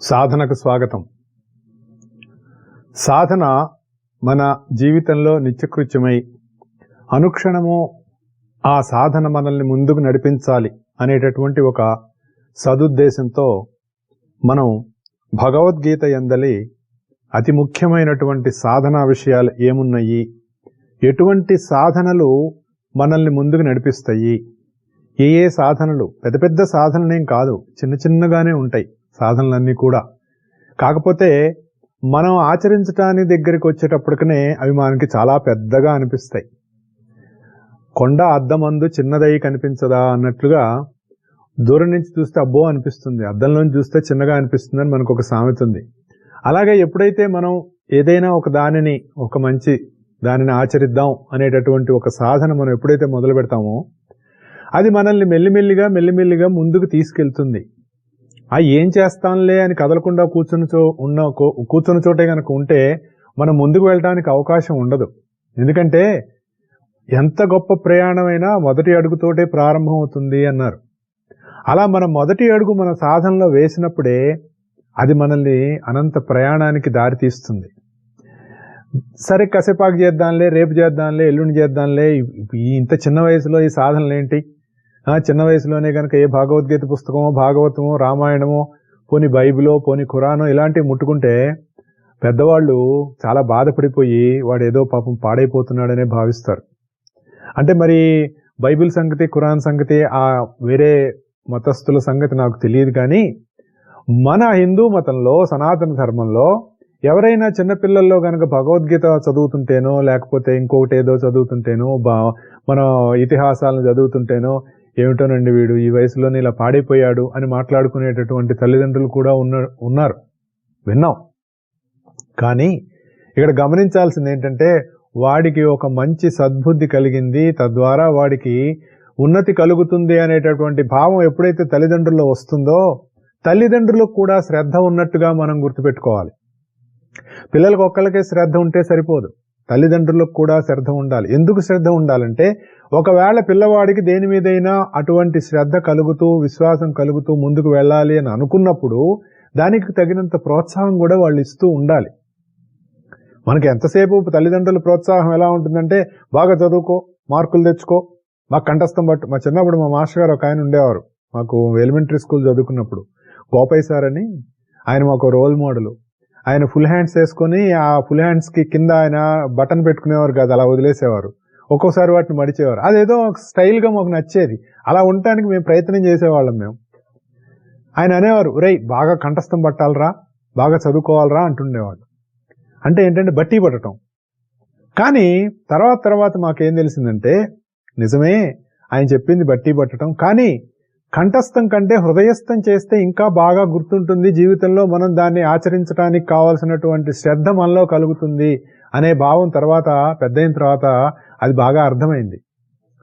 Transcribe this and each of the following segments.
సాధనకు స్వాగతం. సాధన మన జీవితంలో నిత్యకృత్యమై అనుక్షణము ఆ సాధన మనల్ని ముందుకు నడిపించాలి అనేటటువంటి ఒక సదుద్దేశంతో మనం భగవద్గీత యందలి అతి ముఖ్యమైనటువంటి సాధనా విషయాలు ఏమున్నాయి, ఎటువంటి సాధనలు మనల్ని ముందుకు నడిపిస్తాయి, ఏ సాధనలు పెద్ద పెద్ద సాధనలేం కాదు, చిన్న చిన్నగానే ఉంటాయి సాధనలన్నీ కూడా. కాకపోతే మనం ఆచరించడానికి దగ్గరికి వచ్చేటప్పటికనే అవి మనకి చాలా పెద్దగా అనిపిస్తాయి. కొండ అద్దమందు చిన్నదై కనిపించదా అన్నట్లుగా దూరం నుంచి చూస్తే అబ్బో అనిపిస్తుంది, అద్దంలోంచి చూస్తే చిన్నగా అనిపిస్తుంది అని మనకు ఒక సామెత ఉంది. అలాగే ఎప్పుడైతే మనం ఏదైనా ఒక మంచి దానిని ఆచరిద్దాం అనేటటువంటి ఒక సాధన మనం ఎప్పుడైతే మొదలు పెడతామో అది మనల్ని మెల్లిమెల్లిగా ముందుకు తీసుకెళ్తుంది. ఏం చేస్తాంలే అని కదలకుండా కూర్చున్న చోటే కనుక ఉంటే మనం ముందుకు వెళ్ళడానికి అవకాశం ఉండదు. ఎందుకంటే ఎంత గొప్ప ప్రయాణమైనా మొదటి అడుగుతోటే ప్రారంభం అవుతుంది అన్నారు. అలా మన మొదటి అడుగు మన సాధనలో వేసినప్పుడే అది మనల్ని అనంత ప్రయాణానికి దారి తీస్తుంది. సరే కసేపాకు చేద్దాంలే, రేపు చేద్దాంలే, ఎల్లుండి చేద్దాంలే, ఇంత చిన్న వయసులో ఈ సాధనలు ఏంటి, చిన్న వయసులోనే కనుక ఏ భగవద్గీత పుస్తకమో, భాగవతమో, రామాయణమో, పోని బైబిలో, పోని ఖురానో ఇలాంటివి ముట్టుకుంటే పెద్దవాళ్ళు చాలా బాధపడిపోయి వాడు ఏదో పాపం పాడైపోతున్నాడనే భావిస్తారు. అంటే మరి బైబిల్ సంగతి, ఖురాన్ సంగతి, వేరే మతస్థుల సంగతి నాకు తెలియదు, కానీ మన హిందూ మతంలో, సనాతన ధర్మంలో ఎవరైనా చిన్నపిల్లల్లో కనుక భగవద్గీత చదువుతుంటేనో, లేకపోతే ఇంకొకటి ఏదో చదువుతుంటేనో, మన ఇతిహాసాలను చదువుతుంటేనో, ఏమిటోనండి వీడు ఈ వయసులోనే ఇలా పాడైపోయాడు అని మాట్లాడుకునేటటువంటి తల్లిదండ్రులు కూడా ఉన్నారు, విన్నాం. కానీ ఇక్కడ గమనించాల్సింది ఏంటంటే వాడికి ఒక మంచి సద్బుద్ధి కలిగింది, తద్వారా వాడికి ఉన్నతి కలుగుతుంది అనేటటువంటి భావం ఎప్పుడైతే తల్లిదండ్రుల్లో వస్తుందో తల్లిదండ్రులకు కూడా శ్రద్ధ ఉన్నట్టుగా మనం గుర్తుపెట్టుకోవాలి. పిల్లలకు ఒక్కళ్ళకే శ్రద్ధ ఉంటే సరిపోదు, తల్లిదండ్రులకు కూడా శ్రద్ధ ఉండాలి. ఎందుకు శ్రద్ధ ఉండాలంటే ఒకవేళ పిల్లవాడికి దేని మీదైనా అటువంటి శ్రద్ధ కలుగుతూ, విశ్వాసం కలుగుతూ ముందుకు వెళ్ళాలి అని అనుకున్నప్పుడు దానికి తగినంత ప్రోత్సాహం కూడా వాళ్ళు ఇస్తూ ఉండాలి. మనకి ఎంతసేపు తల్లిదండ్రుల ప్రోత్సాహం ఎలా ఉంటుందంటే బాగా చదువుకో, మార్కులు తెచ్చుకో, మాకు కంఠస్థం పట్టు. మా చిన్నప్పుడు మా మాస్టర్ గారు ఒక ఆయన ఉండేవారు, మాకు ఎలిమెంటరీ స్కూల్ చదువుకున్నప్పుడు, గోపయ్య సార్ అని. ఆయన మాకు రోల్ మోడల్. ఆయన ఫుల్ హ్యాండ్స్ వేసుకొని ఆ ఫుల్ హ్యాండ్స్కి కింద ఆయన బటన్ పెట్టుకునేవారు కాదు, అలా వదిలేసేవారు. ఒక్కోసారి వాటిని మడిచేవారు. అదేదో ఒక స్టైల్గా మాకు నచ్చేది. అలా ఉండటానికి మేము ప్రయత్నం చేసేవాళ్ళం మేము. ఆయన అనేవారు, ఒరేయ్ బాగా కంఠస్థం పట్టాలరా, బాగా చదువుకోవాలరా అంటుండేవాళ్ళు. అంటే ఏంటంటే బట్టి పట్టడం. కానీ తర్వాత మాకేం తెలిసిందంటే నిజమే ఆయన చెప్పింది బట్టి పట్టడం, కానీ కంఠస్థం కంటే హృదయస్థం చేస్తే ఇంకా బాగా గుర్తుంటుంది, జీవితంలో మనం దాన్ని ఆచరించడానికి కావాల్సినటువంటి శ్రద్ధ మనలో కలుగుతుంది అనే భావం తర్వాత పెద్దయిన తర్వాత అది బాగా అర్థమైంది.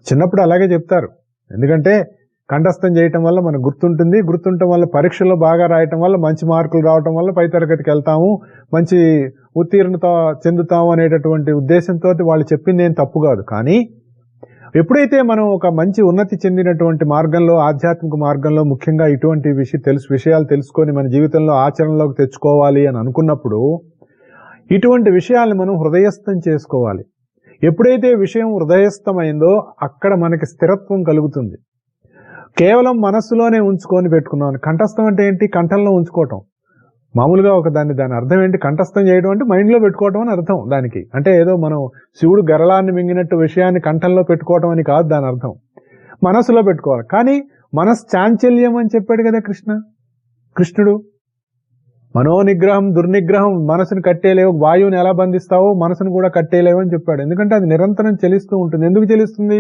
చిన్నప్పుడు అలాగే చెప్తారు, ఎందుకంటే కంఠస్థం చేయటం వల్ల మనకు గుర్తుండటం వల్ల పరీక్షల్లో బాగా రాయటం వల్ల మంచి మార్కులు రావటం వల్ల పై తరగతికి వెళ్తాము, మంచి ఉత్తీర్ణత చెందుతాము అనేటటువంటి ఉద్దేశంతో వాళ్ళు చెప్పింది ఏం తప్పు కాదు. కానీ ఎప్పుడైతే మనం ఒక మంచి ఉన్నతి చెందినటువంటి మార్గంలో, ఆధ్యాత్మిక మార్గంలో ముఖ్యంగా ఇటువంటి విషయాలు తెలుసుకొని మన జీవితంలో ఆచరణలోకి తెచ్చుకోవాలి అని అనుకున్నప్పుడు ఇటువంటి విషయాలను మనం హృదయస్థం చేసుకోవాలి. ఎప్పుడైతే విషయం హృదయస్థమైందో అక్కడ మనకి స్థిరత్వం కలుగుతుంది. కేవలం మనస్సులోనే ఉంచుకొని పెట్టుకున్నాను. కంఠస్థం అంటే ఏంటి? కంఠంలో ఉంచుకోవటం. మామూలుగా దాని అర్థం ఏంటి? కంఠస్థం చేయడం అంటే మైండ్లో పెట్టుకోవటం అని అర్థం దానికి. అంటే ఏదో మనం శివుడు గరళాన్ని మింగినట్టు విషయాన్ని కంఠంలో పెట్టుకోవటం అని కాదు దాని అర్థం. మనస్సులో పెట్టుకోవాలి. కానీ మనశ్చాంచల్యం అని చెప్పాడు కదా కృష్ణుడు. మనోనిగ్రహం దుర్నిగ్రహం, మనసును కట్టేయలేవు, వాయువుని ఎలా బంధిస్తావో మనసును కూడా కట్టేయలేవు అని చెప్పాడు. ఎందుకంటే అది నిరంతరం చలిస్తూ ఉంటుంది. ఎందుకు చలిస్తుంది?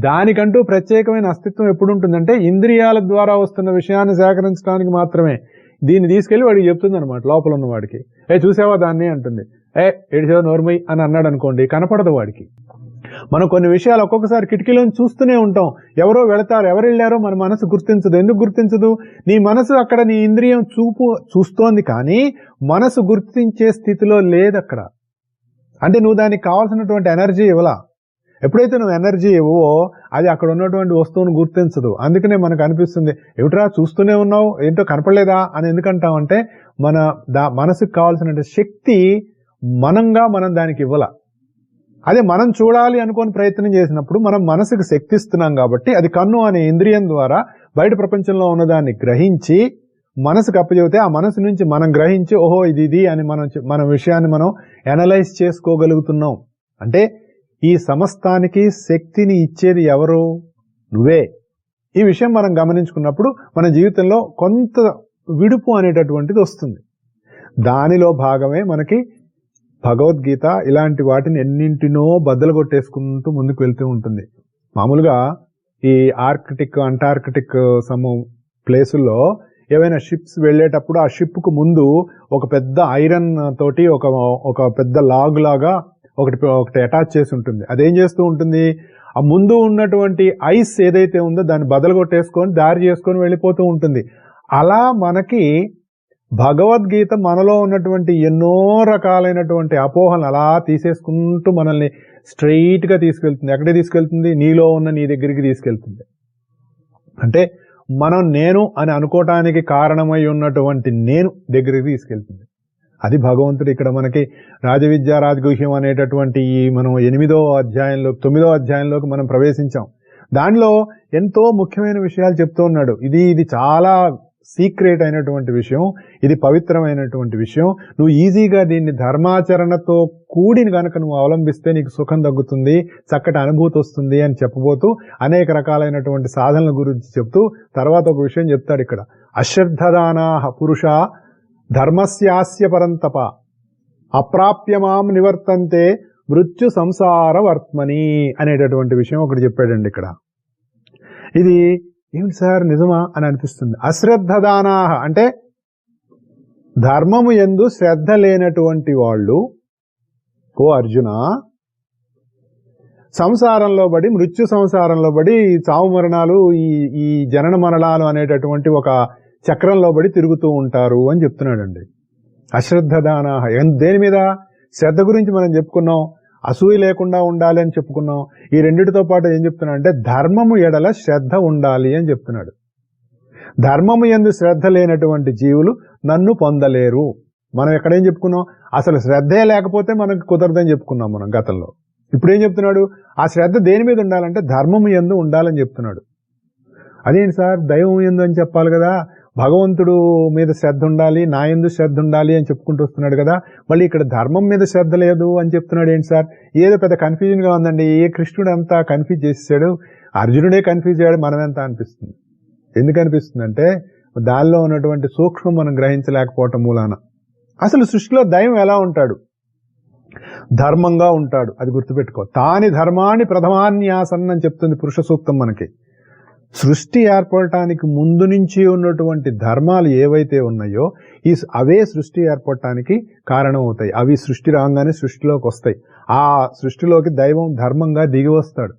దానికంటూ ప్రత్యేకమైన అస్తిత్వం ఎప్పుడు ఉంటుందంటే ఇంద్రియాల ద్వారా వస్తున్న విషయాన్ని సేకరించడానికి మాత్రమే. దీన్ని తీసుకెళ్లి వాడికి చెప్తుంది అనమాట, లోపల ఉన్న వాడికి. చూసావా దాన్ని అంటుంది. ఏడిసావా నోర్మై అని అన్నాడు అనుకోండి, కనపడదు వాడికి. మనం కొన్ని విషయాలు ఒక్కొక్కసారి కిటికీలోని చూస్తూనే ఉంటాం, ఎవరో వెళతారు, ఎవరు వెళ్ళారో మన మనసు గుర్తించదు. ఎందుకు గుర్తించదు? నీ మనసు అక్కడ నీ ఇంద్రియం చూస్తోంది, కానీ మనసు గుర్తించే స్థితిలో లేదు అక్కడ. అంటే నువ్వు దానికి కావాల్సినటువంటి ఎనర్జీ ఇవ్వలా. ఎప్పుడైతే నువ్వు ఎనర్జీ ఇవ్వవో అది అక్కడ ఉన్నటువంటి వస్తువును గుర్తించదు. అందుకనే మనకు అనిపిస్తుంది, ఏమిట్రా చూస్తూనే ఉన్నావు, ఏంటో కనపడలేదా అని ఎందుకంటామంటే మన మనసుకు కావాల్సిన శక్తి మనం దానికి ఇవ్వాల. అదే మనం చూడాలి అనుకోని ప్రయత్నం చేసినప్పుడు మనం మనసుకు శక్తి ఇస్తున్నాం కాబట్టి అది కన్ను అనే ఇంద్రియం ద్వారా బయట ప్రపంచంలో ఉన్నదాన్ని గ్రహించి మనసుకు అప్పచెబితే ఆ మనసు నుంచి మనం గ్రహించి ఓహో ఇది అని మన విషయాన్ని మనం అనలైజ్ చేసుకోగలుగుతున్నాం. అంటే ఈ సమస్తానికి శక్తిని ఇచ్చేది ఎవరు? నువ్వే. ఈ విషయం మనం గమనించుకున్నప్పుడు మన జీవితంలో కొంత విడుపు అనేటటువంటిది వస్తుంది. దానిలో భాగమే మనకి భగవద్గీత ఇలాంటి వాటిని ఎన్నింటినో బద్దలు కొట్టేసుకుంటూ ముందుకు వెళ్తూ ఉంటుంది. మామూలుగా ఈ ఆర్కిటిక్, అంటార్కిటిక్ ప్లేసుల్లో ఏవైనా షిప్స్ వెళ్ళేటప్పుడు ఆ షిప్కు ముందు ఒక పెద్ద ఐరన్ తోటి ఒక పెద్ద లాగ్ లాగా ఒకటి అటాచ్ చేసి ఉంటుంది. అదేం చేస్తూ ఉంటుంది, ఆ ముందు ఉన్నటువంటి ఐస్ ఏదైతే ఉందో దాన్ని బదలు కొట్టేసుకొని దారి చేసుకొని వెళ్ళిపోతూ ఉంటుంది. అలా మనకి భగవద్గీత మనలో ఉన్నటువంటి ఎన్నో రకాలైనటువంటి అపోహలను అలా తీసేసుకుంటూ మనల్ని స్ట్రెయిట్ గా తీసుకెళ్తుంది. ఎక్కడికి తీసుకెళ్తుంది? నీలో ఉన్న నీ దగ్గరికి తీసుకెళ్తుంది. అంటే మనం నేను అని అనుకోవటానికి కారణమై ఉన్నటువంటి నేను దగ్గరికి తీసుకెళ్తుంది. అది భగవంతుడు ఇక్కడ మనకి రాజవిద్యా రాజగుహ్యం అనేటటువంటి ఈ మనం 9వ అధ్యాయంలోకి మనం ప్రవేశించాం. దానిలో ఎంతో ముఖ్యమైన విషయాలు చెప్తూ ఉన్నాడు. ఇది చాలా సీక్రెట్ అయినటువంటి విషయం, ఇది పవిత్రమైనటువంటి విషయం. నువ్వు ఈజీగా దీన్ని ధర్మాచరణతో కూడిని గనక నువ్వు అవలంబిస్తే నీకు సుఖం తగ్గుతుంది, చక్కటి అనుభూతి వస్తుంది అని చెప్పబోతూ అనేక రకాలైనటువంటి సాధనల గురించి చెప్తూ తర్వాత ఒక విషయం చెప్తాడు ఇక్కడ. అశ్రద్ధదానాః పురుష ధర్మస్యాస్య పరంతప అప్రాప్యమాం నివర్తంతే మృత్యు సంసార వర్త్మని అనేటటువంటి విషయం ఒకటి చెప్పాడండి ఇక్కడ. ఇది ఏమిటి సార్ నిజమా అని అనిపిస్తుంది. అశ్రద్ధదానాః అంటే ధర్మము యందు శ్రద్ధ లేనటువంటి వాళ్ళు, ఓ అర్జున, సంసారంలో పడి మృత్యు సంసారంలో పడి చావు మరణాలు ఈ జనన మరణాలు అనేటటువంటి ఒక చక్రంలో పడి తిరుగుతూ ఉంటారు అని చెప్తున్నాడండి. అశ్రద్ధదానాః దేని మీద? శ్రద్ధ గురించి మనం చెప్పుకున్నాం, అసూయ లేకుండా ఉండాలి అని చెప్పుకున్నాం. ఈ రెండిటితో పాటు ఏం చెప్తున్నాడు అంటే ధర్మము ఎడల శ్రద్ధ ఉండాలి అని చెప్తున్నాడు. ధర్మము యందు శ్రద్ధ లేనటువంటి జీవులు నన్ను పొందలేరు. మనం ఎక్కడేం చెప్పుకున్నాం? అసలు శ్రద్ధే లేకపోతే మనకు కుదరదని చెప్పుకున్నాం మనం గతంలో. ఇప్పుడు ఏం చెప్తున్నాడు? ఆ శ్రద్ధ దేని మీద ఉండాలంటే ధర్మము యందు ఉండాలని చెప్తున్నాడు. అదేంటి సార్, దైవం యందు అని చెప్పాలి కదా, భగవంతుడు మీద శ్రద్ధ ఉండాలి, నా యందు శ్రద్ధ ఉండాలి అని చెప్పుకుంటూ వస్తున్నాడు కదా, మళ్ళీ ఇక్కడ ధర్మం మీద శ్రద్ధ లేదు అని చెప్తున్నాడు ఏంటి సార్? ఏదో పెద్ద కన్ఫ్యూజన్ గా ఉందండి. ఏ కృష్ణుడు అంతా కన్ఫ్యూజ్ చేసేసాడు, అర్జునుడే కన్ఫ్యూజ్ అయ్యాడు, మనమెంత అనిపిస్తుంది. ఎందుకు అనిపిస్తుంది అంటే దానిలో ఉన్నటువంటి సూక్ష్మం మనం గ్రహించలేకపోవటం మూలాన. అసలు సృష్టిలో దైవం ఎలా ఉంటాడు? ధర్మంగా ఉంటాడు. అది గుర్తుపెట్టుకో. తాని ధర్మాన్ని ప్రథమాన్యాసన్ అని చెప్తుంది పురుష సూక్తం మనకి. సృష్టి ఏర్పడటానికి ముందు నుంచి ఉన్నటువంటి ధర్మాలు ఏవైతే ఉన్నాయో అవే సృష్టి ఏర్పడటానికి కారణం అవుతాయి. అవి సృష్టి రాగానే సృష్టిలోకి వస్తాయి. ఆ సృష్టిలోకి దైవం ధర్మంగా దిగి వస్తాడు.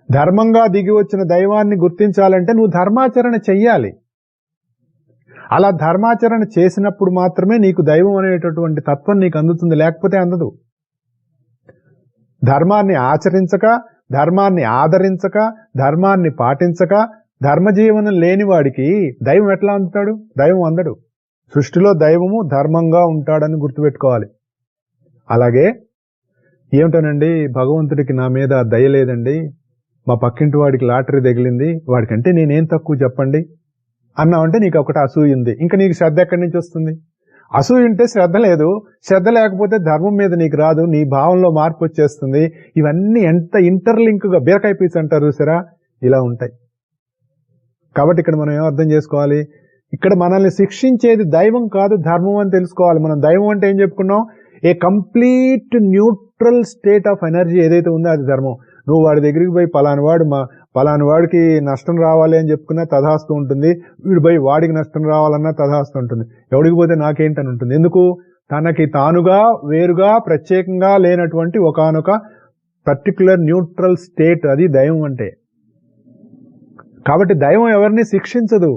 ధర్మంగా దిగి వచ్చిన దైవాన్ని గుర్తించాలంటే నువ్వు ధర్మాచరణ చెయ్యాలి. అలా ధర్మాచరణ చేసినప్పుడు మాత్రమే నీకు దైవం అనేటటువంటి తత్వం నీకు అందుతుంది, లేకపోతే అందదు. ధర్మాన్ని ఆచరించక, ధర్మాన్ని ఆదరించక, ధర్మాన్ని పాటించక, ధర్మజీవనం లేని వాడికి దైవం ఎట్లా అందుతాడు? దైవం అందడు. సృష్టిలో దైవము ధర్మంగా ఉంటాడని గుర్తుపెట్టుకోవాలి. అలాగే ఏమిటోనండి, భగవంతుడికి నా మీద దయ లేదండి, మా పక్కింటి వాడికి లాటరీ తగిలింది, వాడికంటే నేనేం తక్కువ చెప్పండి అన్నావంటే నీకు ఒకటి అసూయ ఉంది. ఇంకా నీకు శ్రద్ధ ఎక్కడి నుంచి వస్తుంది? అసూయ ఉంటే శ్రద్ధ లేదు, శ్రద్ధ లేకపోతే ధర్మం మీద నీకు రాదు, నీ భావంలో మార్పు వచ్చేస్తుంది. ఇవన్నీ ఎంత ఇంటర్లింక్ గా, బీరకాయ పీస్ అంటారు చూసారా, ఇలా ఉంటాయి. కాబట్టి ఇక్కడ మనం ఏం అర్థం చేసుకోవాలి? ఇక్కడ మనల్ని శిక్షించేది దైవం కాదు, ధర్మం అని తెలుసుకోవాలి. మనం దైవం అంటే ఏం చెప్పుకున్నాం? ఏ complete neutral state of energy ఏదైతే ఉందో అది ధర్మం. నువ్వు వాడి దగ్గరికి పోయి పలాని వాడికి నష్టం రావాలి అని చెప్పుకున్నా తథాస్తు ఉంటుంది, వీడు పోయి వాడికి నష్టం రావాలన్నా తథాస్తు ఉంటుంది. ఎవడికి పోతే నాకేంటని ఉంటుంది. ఎందుకు? తనకి తానుగా వేరుగా ప్రత్యేకంగా లేనటువంటి ఒకానొక పర్టికులర్ న్యూట్రల్ స్టేట్, అది దైవం అంటే. కాబట్టి దైవం ఎవరిని శిక్షించదు.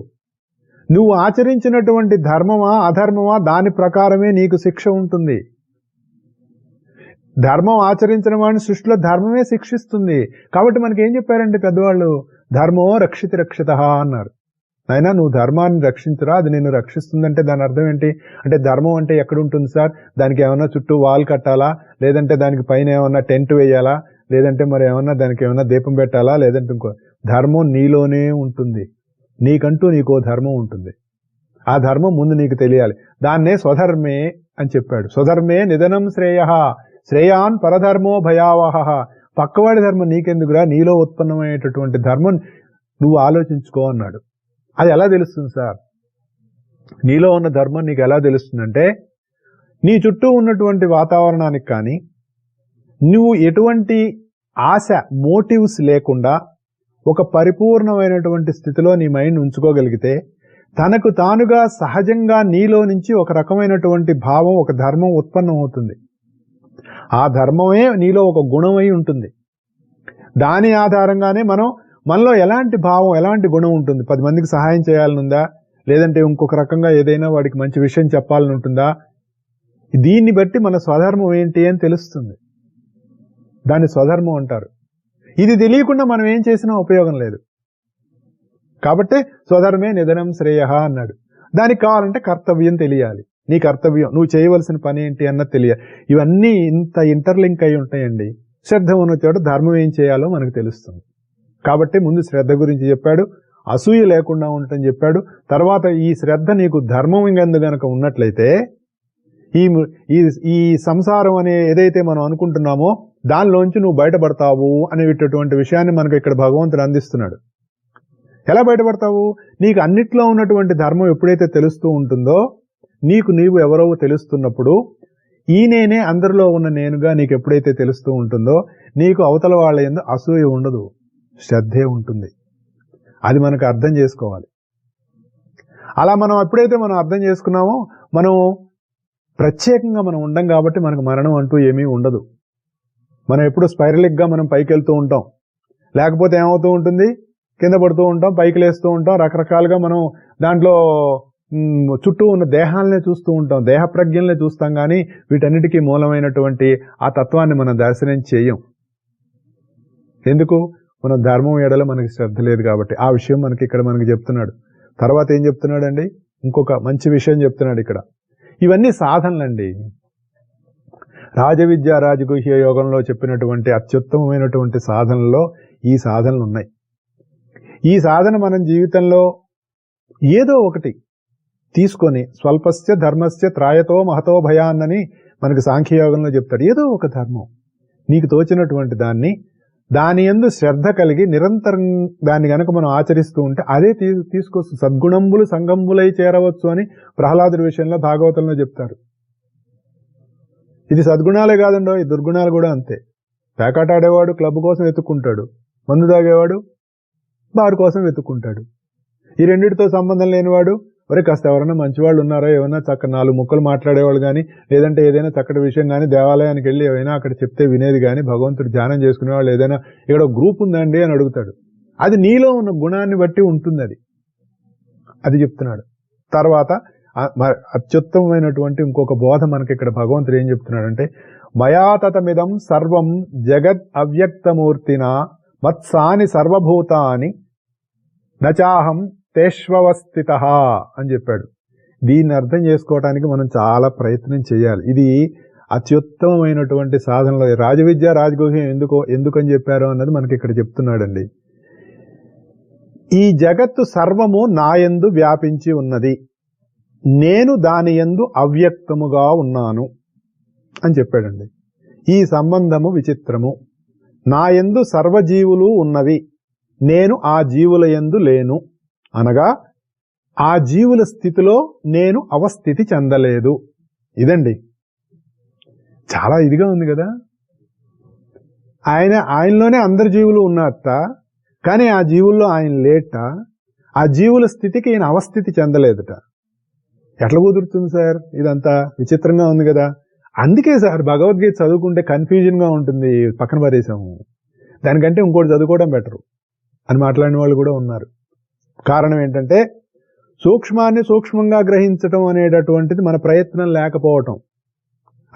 నువ్వు ఆచరించినటువంటి ధర్మమా అధర్మమా దాని ప్రకారమే నీకు శిక్ష ఉంటుంది. ధర్మం ఆచరించిన వాడిని సృష్టిలో ధర్మమే శిక్షిస్తుంది. కాబట్టి మనకి ఏం చెప్పారండి పెద్దవాళ్ళు? ధర్మో రక్షితి రక్షిత అన్నారు. అయినా నువ్వు ధర్మాన్ని రక్షించురా, అది నిన్ను రక్షిస్తుందంటే దాని అర్థం ఏంటి అంటే, ధర్మం అంటే ఎక్కడ ఉంటుంది సార్? దానికి ఏమన్నా చుట్టూ వాల్ కట్టాలా, లేదంటే దానికి పైన ఏమన్నా టెంట్ వేయాలా, లేదంటే మరి ఏమన్నా దానికి ఏమన్నా దీపం పెట్టాలా, లేదంటే ఇంకో ధర్మం నీలోనే ఉంటుంది. నీకో ధర్మం ఉంటుంది. ఆ ధర్మం ముందు నీకు తెలియాలి. దాన్నే స్వధర్మే అని చెప్పాడు. స్వధర్మే నిధనం శ్రేయః శ్రేయాన్ పరధర్మో భయావహ. పక్కవాడి ధర్మం నీకెందుకురా, నీలో ఉత్పన్నమయ్యేటటువంటి ధర్మం నువ్వు ఆలోచించుకో అన్నాడు. అది ఎలా తెలుస్తుంది సార్? నీలో ఉన్న ధర్మం నీకు ఎలా తెలుస్తుందంటే, నీ చుట్టూ ఉన్నటువంటి వాతావరణానికి కానీ నువ్వు ఎటువంటి ఆశ మోటివ్స్ లేకుండా ఒక పరిపూర్ణమైనటువంటి స్థితిలో నీ మైండ్ ఉంచుకోగలిగితే, తనకు తానుగా సహజంగా నీలో నుంచి ఒక రకమైనటువంటి భావం, ఒక ధర్మం ఉత్పన్నం అవుతుంది. ఆ ధర్మమే నీలో ఒక గుణమై ఉంటుంది. దాని ఆధారంగానే మనలో ఎలాంటి భావం, ఎలాంటి గుణం ఉంటుంది? 10 మందికి సహాయం చేయాలని ఉందా, లేదంటే ఇంకొక రకంగా ఏదైనా వాడికి మంచి విషయం చెప్పాలని ఉంటుందా? దీన్ని బట్టి మన స్వధర్మం ఏంటి అని తెలుస్తుంది. దాన్ని స్వధర్మం అంటారు. ఇది తెలియకుండా మనం ఏం చేసినా ఉపయోగం లేదు. కాబట్టి స్వధర్మే నిధనం శ్రేయః అన్నాడు. దానికి కావాలంటే కర్తవ్యం తెలియాలి. నీ కర్తవ్యం, నువ్వు చేయవలసిన పని ఏంటి అన్నది తెలియాలి. ఇవన్నీ ఇంత ఇంటర్లింక్ అయి ఉంటాయండి. శ్రద్ధ ఉన్న చోట ధర్మం ఏం చేయాలో మనకు తెలుస్తుంది. కాబట్టి ముందు శ్రద్ధ గురించి చెప్పాడు, అసూయ లేకుండా ఉండటం చెప్పాడు. తర్వాత ఈ శ్రద్ధ నీకు ధర్మం గనక ఉన్నట్లయితే ఈ సంసారం అనే ఏదైతే మనం అనుకుంటున్నామో దానిలోంచి నువ్వు బయటపడతావు అనేటటువంటి విషయాన్ని మనకు ఇక్కడ భగవంతుడు అందిస్తున్నాడు. ఎలా బయటపడతావు? నీకు అన్నిట్లో ఉన్నటువంటి ధర్మం ఎప్పుడైతే తెలుస్తూ ఉంటుందో, నీకు నీవు ఎవరో తెలుస్తున్నప్పుడు, ఈ నేనే అందరిలో ఉన్న నేనుగా నీకు ఎప్పుడైతే తెలుస్తూ ఉంటుందో, నీకు అవతల వాళ్ళ యందు అసూయ ఉండదు, శ్రద్ధే ఉంటుంది. అది మనకు అర్థం చేసుకోవాలి. అలా ఎప్పుడైతే మనం అర్థం చేసుకున్నామో, మనం ప్రత్యేకంగా మనం ఉండం కాబట్టి మనకు మరణం అంటూ ఏమీ ఉండదు. మనం ఎప్పుడు స్పైరలిక్గా మనం పైకి వెళ్తూ ఉంటాం. లేకపోతే ఏమవుతూ ఉంటుంది, కింద పడుతూ ఉంటాం, పైకి లేస్తూ ఉంటాం. రకరకాలుగా మనం దాంట్లో చుట్టూ ఉన్న దేహాలనే చూస్తూ ఉంటాం, దేహ ప్రజ్ఞల్నే చూస్తాం. కానీ వీటన్నిటికీ మూలమైనటువంటి ఆ తత్వాన్ని మనం దర్శనం చేయం. ఎందుకు? మన ధర్మం ఎడల మనకి శ్రద్ధ లేదు కాబట్టి. ఆ విషయం ఇక్కడ మనకి చెప్తున్నాడు. తర్వాత ఏం చెప్తున్నాడండి? ఇంకొక మంచి విషయం చెప్తున్నాడు ఇక్కడ. ఇవన్నీ సాధనలండి. రాజవిద్య రాజగుహ్య యోగంలో చెప్పినటువంటి అత్యుత్తమమైనటువంటి సాధనలో ఈ సాధనలు ఉన్నాయి. ఈ సాధన మనం జీవితంలో ఏదో ఒకటి తీసుకొని, స్వల్పస్య ధర్మస్య త్రాయతో మహతో భయాన్నని మనకి సాంఖ్యయోగంలో చెప్తాడు. ఏదో ఒక ధర్మం నీకు తోచినటువంటి దాని యందు శ్రద్ధ కలిగి నిరంతరం దాన్ని గనక మనం ఆచరిస్తూ ఉంటే అదే తీసుకొస్తుంది. సద్గుణంబులు సంగంబులై చేరవచ్చు అని ప్రహ్లాదుడి విషయంలో భాగవతంలో చెప్తారు. ఇది సద్గుణాలే కాదండో, ఈ దుర్గుణాలు కూడా అంతే. పేకాట ఆడేవాడు క్లబ్ కోసం వెతుక్కుంటాడు, మందు తాగేవాడు బారు కోసం వెతుక్కుంటాడు. ఈ రెండిటితో సంబంధం లేనివాడు, ఒరే కాస్త ఎవరైనా మంచివాళ్ళు ఉన్నారో, ఏమైనా చక్క 4 ముక్కలు మాట్లాడేవాళ్ళు కానీ, లేదంటే ఏదైనా చక్కటి విషయం కానీ, దేవాలయానికి వెళ్ళి ఏమైనా అక్కడ చెప్తే వినేది కానీ, భగవంతుడు ధ్యానం చేసుకునేవాళ్ళు, ఏదైనా ఇక్కడ గ్రూప్ ఉందండి అని అడుగుతాడు. అది నీలో ఉన్న గుణాన్ని బట్టి ఉంటుంది. అది చెప్తున్నాడు. తర్వాత అత్యుత్తమైనటువంటి ఇంకొక బోధ మనకి ఇక్కడ భగవంతుడు ఏం చెప్తున్నాడంటే, మయాతతమిదం సర్వం జగద్ అవ్యక్తమూర్తిన మత్సాని సర్వభూతాని నచాహం తేష్వస్థిత అని చెప్పాడు. దీన్ని అర్థం చేసుకోవడానికి మనం చాలా ప్రయత్నం చేయాలి. ఇది అత్యుత్తమమైనటువంటి సాధనలో రాజవిద్య రాజగుహ్యం ఎందుకని చెప్పారు అన్నది మనకి ఇక్కడ చెప్తున్నాడండి. ఈ జగత్తు సర్వము నాయందు వ్యాపించి ఉన్నది, నేను దాని యందు అవ్యక్తముగా ఉన్నాను అని చెప్పాడండి. ఈ సంబంధము విచిత్రము. నాయందు సర్వజీవులు ఉన్నవి, నేను ఆ జీవుల యందు లేను. అనగా ఆ జీవుల స్థితిలో నేను అవస్థితి చెందలేదు. ఇదండి చాలా ఇదిగా ఉంది కదా. ఆయనలోనే అందరి జీవులు ఉన్నట్ట, కానీ ఆ జీవుల్లో ఆయన లేట. ఆ జీవుల స్థితికి ఈయన అవస్థితి చెందలేదట. ఎట్లా కుదురుతుంది సార్? ఇదంతా విచిత్రంగా ఉంది కదా. అందుకే సార్ భగవద్గీత చదువుకుంటే కన్ఫ్యూజన్గా ఉంటుంది, పక్కన పడేసాము, దానికంటే ఇంకోటి చదువుకోవడం బెటరు అని మాట్లాడిన వాళ్ళు కూడా ఉన్నారు. కారణం ఏంటంటే, సూక్ష్మాన్ని సూక్ష్మంగా గ్రహించటం అనేటటువంటిది మన ప్రయత్నం లేకపోవటం.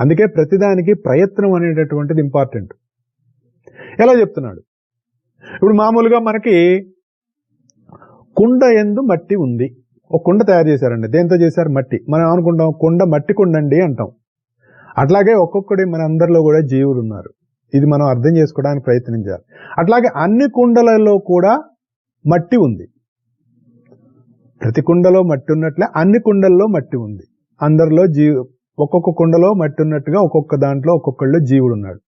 అందుకే ప్రతిదానికి ప్రయత్నం అనేటటువంటిది ఇంపార్టెంట్. ఎలా చెప్తున్నాడు? ఇప్పుడు మామూలుగా మనకి కుండ యందు మట్టి ఉంది. ఒక కుండ తయారు చేశారండి. దేంతో చేశారు? మట్టి. మనం అనుకుంటాం కుండ మట్టి కుండండి అంటాం. అట్లాగే ఒక్కొక్కటి మన అందరిలో కూడా జీవులు ఉన్నారు. ఇది మనం అర్థం చేసుకోవడానికి ప్రయత్నించాలి. అట్లాగే అన్ని కుండలలో కూడా మట్టి ఉంది. ప్రతి కుండలో మట్టి ఉన్నట్లే అన్ని కుండల్లో మట్టి ఉంది. అందరిలో ఒక్కొక్క కుండలో మట్టి ఉన్నట్టుగా ఒక్కొక్క దాంట్లో ఒక్కొక్కళ్ళు జీవుడు ఉన్నాడు.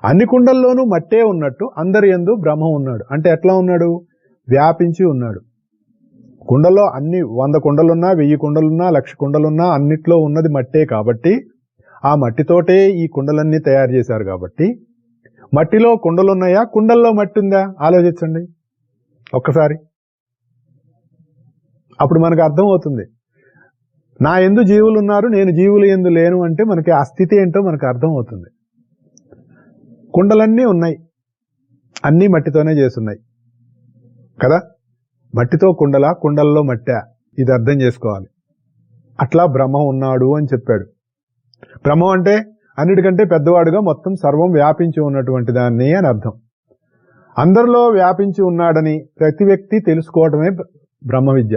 అన్ని కుండల్లోనూ మట్టే ఉన్నట్టు అందరి యందు బ్రహ్మ ఉన్నాడు. అంటే ఎట్లా ఉన్నాడు? వ్యాపించి ఉన్నాడు. కుండలో అన్ని 100 కుండలున్నా 1000 కుండలున్నా 1,00,000 కుండలున్నా అన్నిట్లో ఉన్నది మట్టే కాబట్టి ఆ మట్టితోటే ఈ కుండలన్నీ తయారు చేశారు కాబట్టి మట్టిలో కుండలున్నాయా? కుండల్లో మట్టి ఉందా? ఆలోచించండి ఒక్కసారి. అప్పుడు మనకు అర్థం అవుతుంది. నా యందు జీవులు ఉన్నారు, నేను జీవుల యందు లేను అంటే మనకి ఆ స్థితి ఏంటో మనకు అర్థం అవుతుంది. కుండలన్నీ ఉన్నాయి, అన్నీ మట్టితోనే చేసున్నాయి కదా. మట్టితో కుండలా, కుండల్లో మట్టా, ఇది అర్థం చేసుకోవాలి. అట్లా బ్రహ్మ ఉన్నాడు అని చెప్పాడు. బ్రహ్మం అంటే అన్నిటికంటే పెద్దవాడుగా మొత్తం సర్వం వ్యాపించి ఉన్నటువంటి దాన్ని అని అర్థం. అందరిలో వ్యాపించి ఉన్నాడని ప్రతి వ్యక్తి తెలుసుకోవటమే బ్రహ్మ విద్య.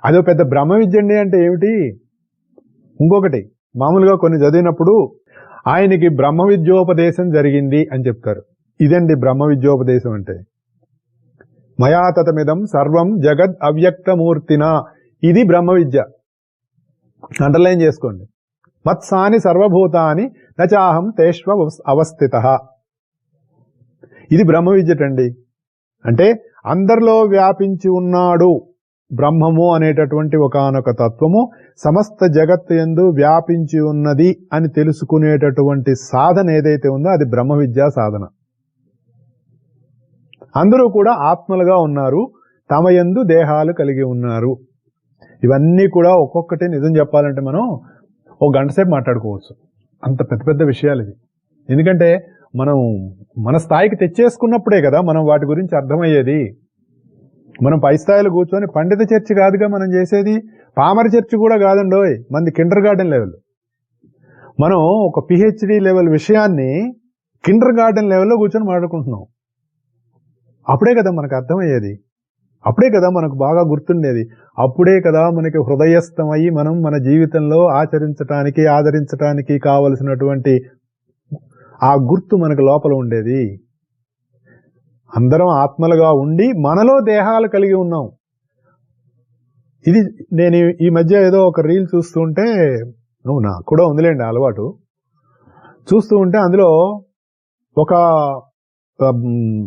అదో పెద్ద బ్రహ్మ విద్య అండి. అంటే ఏమిటి? ఇంకొకటి మామూలుగా కొన్ని చదివినప్పుడు ఆయనకి బ్రహ్మ విద్యోపదేశం జరిగింది అని చెప్తారు. ఇదండి బ్రహ్మ విద్యోపదేశం అంటే. మయా తతమిదం సర్వం జగద్ అవ్యక్తమూర్తిన, ఇది బ్రహ్మ విద్య. అండర్లైన్ చేసుకోండి. మత్సాని సర్వభూతాని నచాహం తేష్వ అవస్థితః. ఇది బ్రహ్మ విద్యటండి. అంటే అందరిలో వ్యాపించి ఉన్నాడు బ్రహ్మము అనేటటువంటి ఒకానొక తత్వము సమస్త జగత్తు యందు వ్యాపించి ఉన్నది అని తెలుసుకునేటటువంటి సాధన ఏదైతే ఉందో అది బ్రహ్మ విద్యా సాధన. అందరూ కూడా ఆత్మలుగా ఉన్నారు, తమ యందు దేహాలు కలిగి ఉన్నారు. ఇవన్నీ కూడా ఒక్కొక్కటి నిజం చెప్పాలంటే మనం ఒక గంట సేపు మాట్లాడుకోవచ్చు. అంత పెద్ద పెద్ద విషయాలు ఇవి. ఎందుకంటే మనం మన స్థాయికి తెచ్చేసుకున్నప్పుడే కదా మనం వాటి గురించి అర్థమయ్యేది. మనం పై స్థాయిలో కూర్చొని పండిత చర్చ కాదుగా మనం చేసేది, పామర చర్చ కూడా కాదండోయ్, మంది కిండర్ గార్డెన్ లెవెల్. మనం ఒక పిహెచ్డి లెవెల్ విషయాన్ని కిండర్ గార్డెన్ లెవెల్లో కూర్చొని మాట్లాడుకుంటున్నాం. అప్పుడే కదా మనకు అర్థమయ్యేది, అప్పుడే కదా మనకు బాగా గుర్తుండేది, అప్పుడే కదా మనకి హృదయస్థమయ్యి మనం మన జీవితంలో ఆచరించటానికి ఆదరించటానికి కావలసినటువంటి ఆ గుర్తు మనకు లోపల ఉండేది. అందరం ఆత్మలుగా ఉండి మనలో దేహాలు కలిగి ఉన్నాం. ఇది నేను ఈ మధ్య ఏదో ఒక రీల్ చూస్తూ ఉంటే, నాకు కూడా ఉందిలేండి అలవాటు, చూస్తూ ఉంటే అందులో ఒక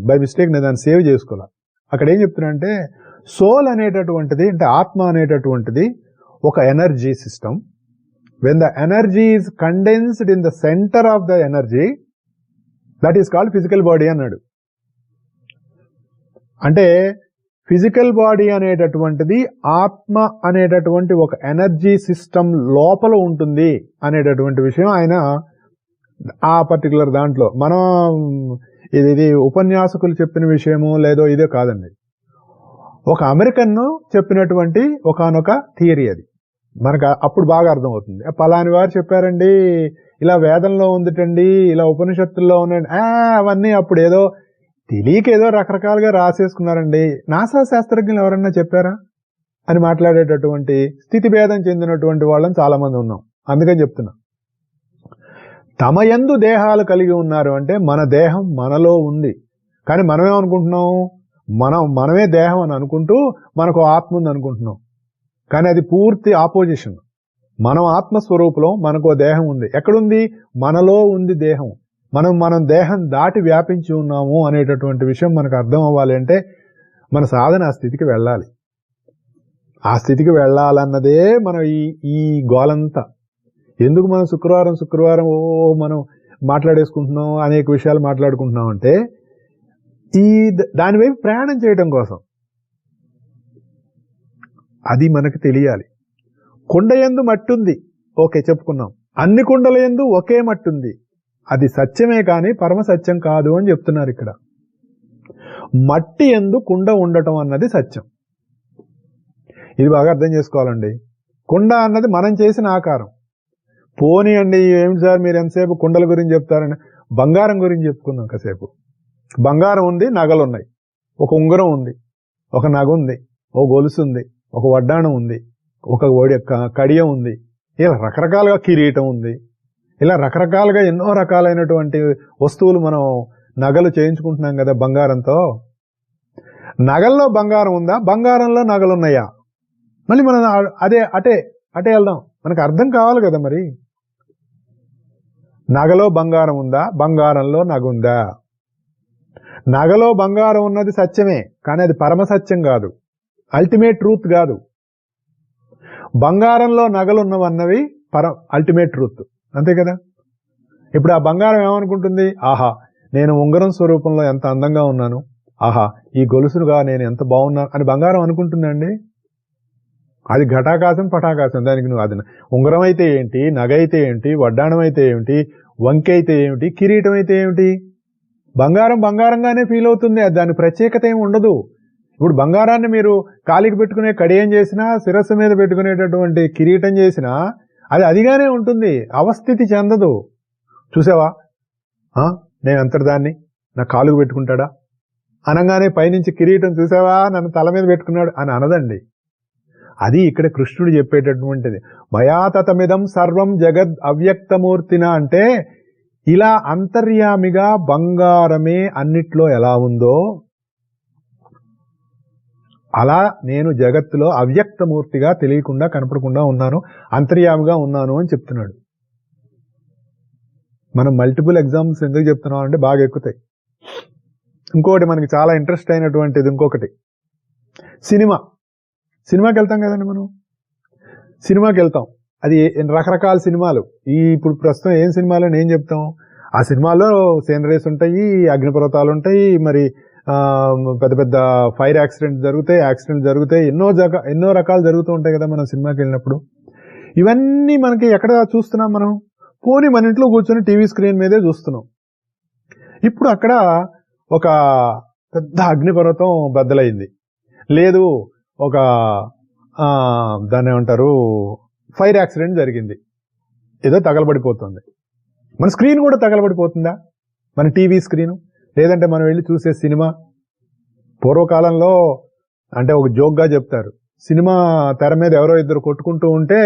బై మిస్టేక్ నేను దాన్ని సేవ్ చేసుకోవాలి. అక్కడ ఏం చెప్తున్నానంటే సోల్ అనేటటువంటిది, అంటే ఆత్మ అనేటటువంటిది ఒక energy system. When the energy is condensed in the centre of the energy, that is called physical body అన్నాడు. అంటే ఫిజికల్ బాడీ అనేటటువంటిది ఆత్మ అనేటటువంటి ఒక ఎనర్జీ సిస్టమ్ లోపల ఉంటుంది అనేటటువంటి విషయం ఆయన ఆ పర్టికులర్ దాంట్లో, మనం ఇది ఉపన్యాసకులు చెప్పిన విషయమో లేదో ఇదే కాదండి, ఒక అమెరికన్ చెప్పినటువంటి ఒకానొక థియరీ. అది మనకు అప్పుడు బాగా అర్థమవుతుంది. పలాని వారు చెప్పారండి, ఇలా వేదంలో ఉందిటండి, ఇలా ఉపనిషత్తుల్లో ఉందండి, అవన్నీ అప్పుడు ఏదో తెలియక ఏదో రకరకాలుగా రాసేసుకున్నారండి, నాసా శాస్త్రజ్ఞులు ఎవరన్నా చెప్పారా అని మాట్లాడేటటువంటి స్థితి భేదం చెందినటువంటి వాళ్ళని చాలా మంది ఉన్నాం. అందుకని చెప్తున్నా, తమ యందు దేహాలు కలిగి ఉన్నారు అంటే మన దేహం మనలో ఉంది. కానీ మనమేమనుకుంటున్నాం, మనమే దేహం అని అనుకుంటూ మనకు ఆత్మ ఉంది అనుకుంటున్నాం. కానీ అది పూర్తి ఆపోజిషన్. మనం ఆత్మస్వరూపులం, మనకు దేహం ఉంది. ఎక్కడుంది? మనలో ఉంది దేహం. మనం దేహం దాటి వ్యాపించి ఉన్నాము అనేటటువంటి విషయం మనకు అర్థం అవ్వాలి అంటే మన సాధన ఆ స్థితికి వెళ్ళాలి. ఆ స్థితికి వెళ్ళాలన్నదే మనం ఈ గోలంతా. ఎందుకు మనం శుక్రవారం మనం మాట్లాడేసుకుంటున్నాం, అనేక విషయాలు మాట్లాడుకుంటున్నాం అంటే దాని వైపు ప్రయాణం చేయడం కోసం. అది మనకు తెలియాలి. కుండ యందు మట్టుంది, ఓకే చెప్పుకున్నాం. అన్ని కుండల యందు ఒకే మట్టుంది, అది సత్యమే కానీ పరమ సత్యం కాదు అని చెప్తున్నారు ఇక్కడ. మట్టి యందు కుండ ఉండటం అన్నది సత్యం. ఇది బాగా అర్థం చేసుకోవాలండి. కుండ అన్నది మనం చేసిన ఆకారం. పోనీ అండి, ఏమిటి సార్ మీరు ఎంతసేపు కుండల గురించి చెప్తారని, బంగారం గురించి చెప్పుకుందాం కాసేపు. బంగారం ఉంది, నగలు ఉన్నాయి, ఒక ఉంగరం ఉంది, ఒక నగ ఉంది, ఒక గొలుసు ఉంది, ఒక వడ్డాణం ఉంది, ఒక కడియం ఉంది, ఇలా రకరకాలుగా కిరీటం ఉంది, ఇలా రకరకాలుగా ఎన్నో రకాలైనటువంటి వస్తువులు మనం నగలు చేయించుకుంటున్నాం కదా బంగారంతో. నగల్లో బంగారం ఉందా, బంగారంలో నగలున్నాయా? మళ్ళీ మనం అటే వెళ్దాం, మనకు అర్థం కావాలి కదా. మరి నగలో బంగారం ఉందా, బంగారంలో నగ ఉందా? నగలో బంగారం ఉన్నది సత్యమే, కానీ అది పరమ సత్యం కాదు, అల్టిమేట్ ట్రూత్ కాదు. బంగారంలో నగలున్నవన్నవి అల్టిమేట్ ట్రూత్, అంతే కదా. ఇప్పుడు ఆ బంగారం ఏమనుకుంటుంది, ఆహా నేను ఉంగరం స్వరూపంలో ఎంత అందంగా ఉన్నాను, ఆహా ఈ గొలుసులుగా నేను ఎంత బాగున్నాను అని బంగారం అనుకుంటుందండి. అది ఘటాకాశం పటాకాశం. దానికి నువ్వు అది ఉంగరం అయితే ఏంటి, నగ అయితే ఏంటి, వడ్డాణం అయితే ఏమిటి, వంకె అయితే ఏమిటి, కిరీటం అయితే ఏమిటి, బంగారం బంగారంగానే ఫీల్ అవుతుంది. దాని ప్రత్యేకత ఏమి ఉండదు. ఇప్పుడు బంగారాన్ని మీరు కాలికి పెట్టుకునే కడియం చేసినా, శిరస్సు మీద పెట్టుకునేటటువంటి కిరీటం చేసినా అది అదిగానే ఉంటుంది, అవస్థితి చెందదు. చూసావా నేను అంతర్దాన్ని నా కాలుకు పెట్టుకుంటాడా అనగానే పైనుంచి కిరీటం చూసావా నన్ను తల మీద పెట్టుకున్నాడు అని అనదండి. అది ఇక్కడ కృష్ణుడు చెప్పేటటువంటిది. మయాతతమిదం సర్వం జగద్ అవ్యక్తమూర్తిన అంటే ఇలా అంతర్యామిగా బంగారమే అన్నిట్లో ఎలా ఉందో అలా నేను జగత్తులో అవ్యక్తమూర్తిగా తెలియకుండా కనపడకుండా ఉన్నాను, అంతర్యామిగా ఉన్నాను అని చెప్తున్నాడు. మనం మల్టిపుల్ ఎగ్జాంపుల్స్ ఎందుకు చెప్తున్నాం అంటే బాగా ఎక్కుతాయి. ఇంకొకటి మనకి చాలా ఇంట్రెస్ట్ అయినటువంటిది ఇంకొకటి, సినిమాకి వెళ్తాం కదండి. మనం సినిమాకి వెళ్తాం, అది రకరకాల సినిమాలు. ఇప్పుడు ప్రస్తుతం ఏం సినిమాలు అని ఏం చెప్తాం, ఆ సినిమాలో సీనరీస్ ఉంటాయి, అగ్నిపర్వతాలు ఉంటాయి, మరి పెద్ద పెద్ద ఫైర్ యాక్సిడెంట్స్ జరుగుతాయి, ఎన్నో రకాలు జరుగుతూ ఉంటాయి కదా మనం సినిమాకి వెళ్ళినప్పుడు. ఇవన్నీ మనకి ఎక్కడ చూస్తున్నాం మనం, పోనీ మన ఇంట్లో కూర్చొని టీవీ స్క్రీన్ మీదే చూస్తున్నాం. ఇప్పుడు అక్కడ ఒక పెద్ద అగ్నిపర్వతం బద్దలైంది, లేదు ఒక దాన్ని ఏమంటారు ఫైర్ యాక్సిడెంట్ జరిగింది, ఏదో తగలబడిపోతుంది. మన స్క్రీన్ కూడా తగలబడిపోతుందా, మన టీవీ స్క్రీను, లేదంటే మనం వెళ్ళి చూసే సినిమా. పూర్వకాలంలో అంటే ఒక జోక్గా చెప్తారు, సినిమా తెర మీద ఎవరో ఇద్దరు కొట్టుకుంటూ ఉంటే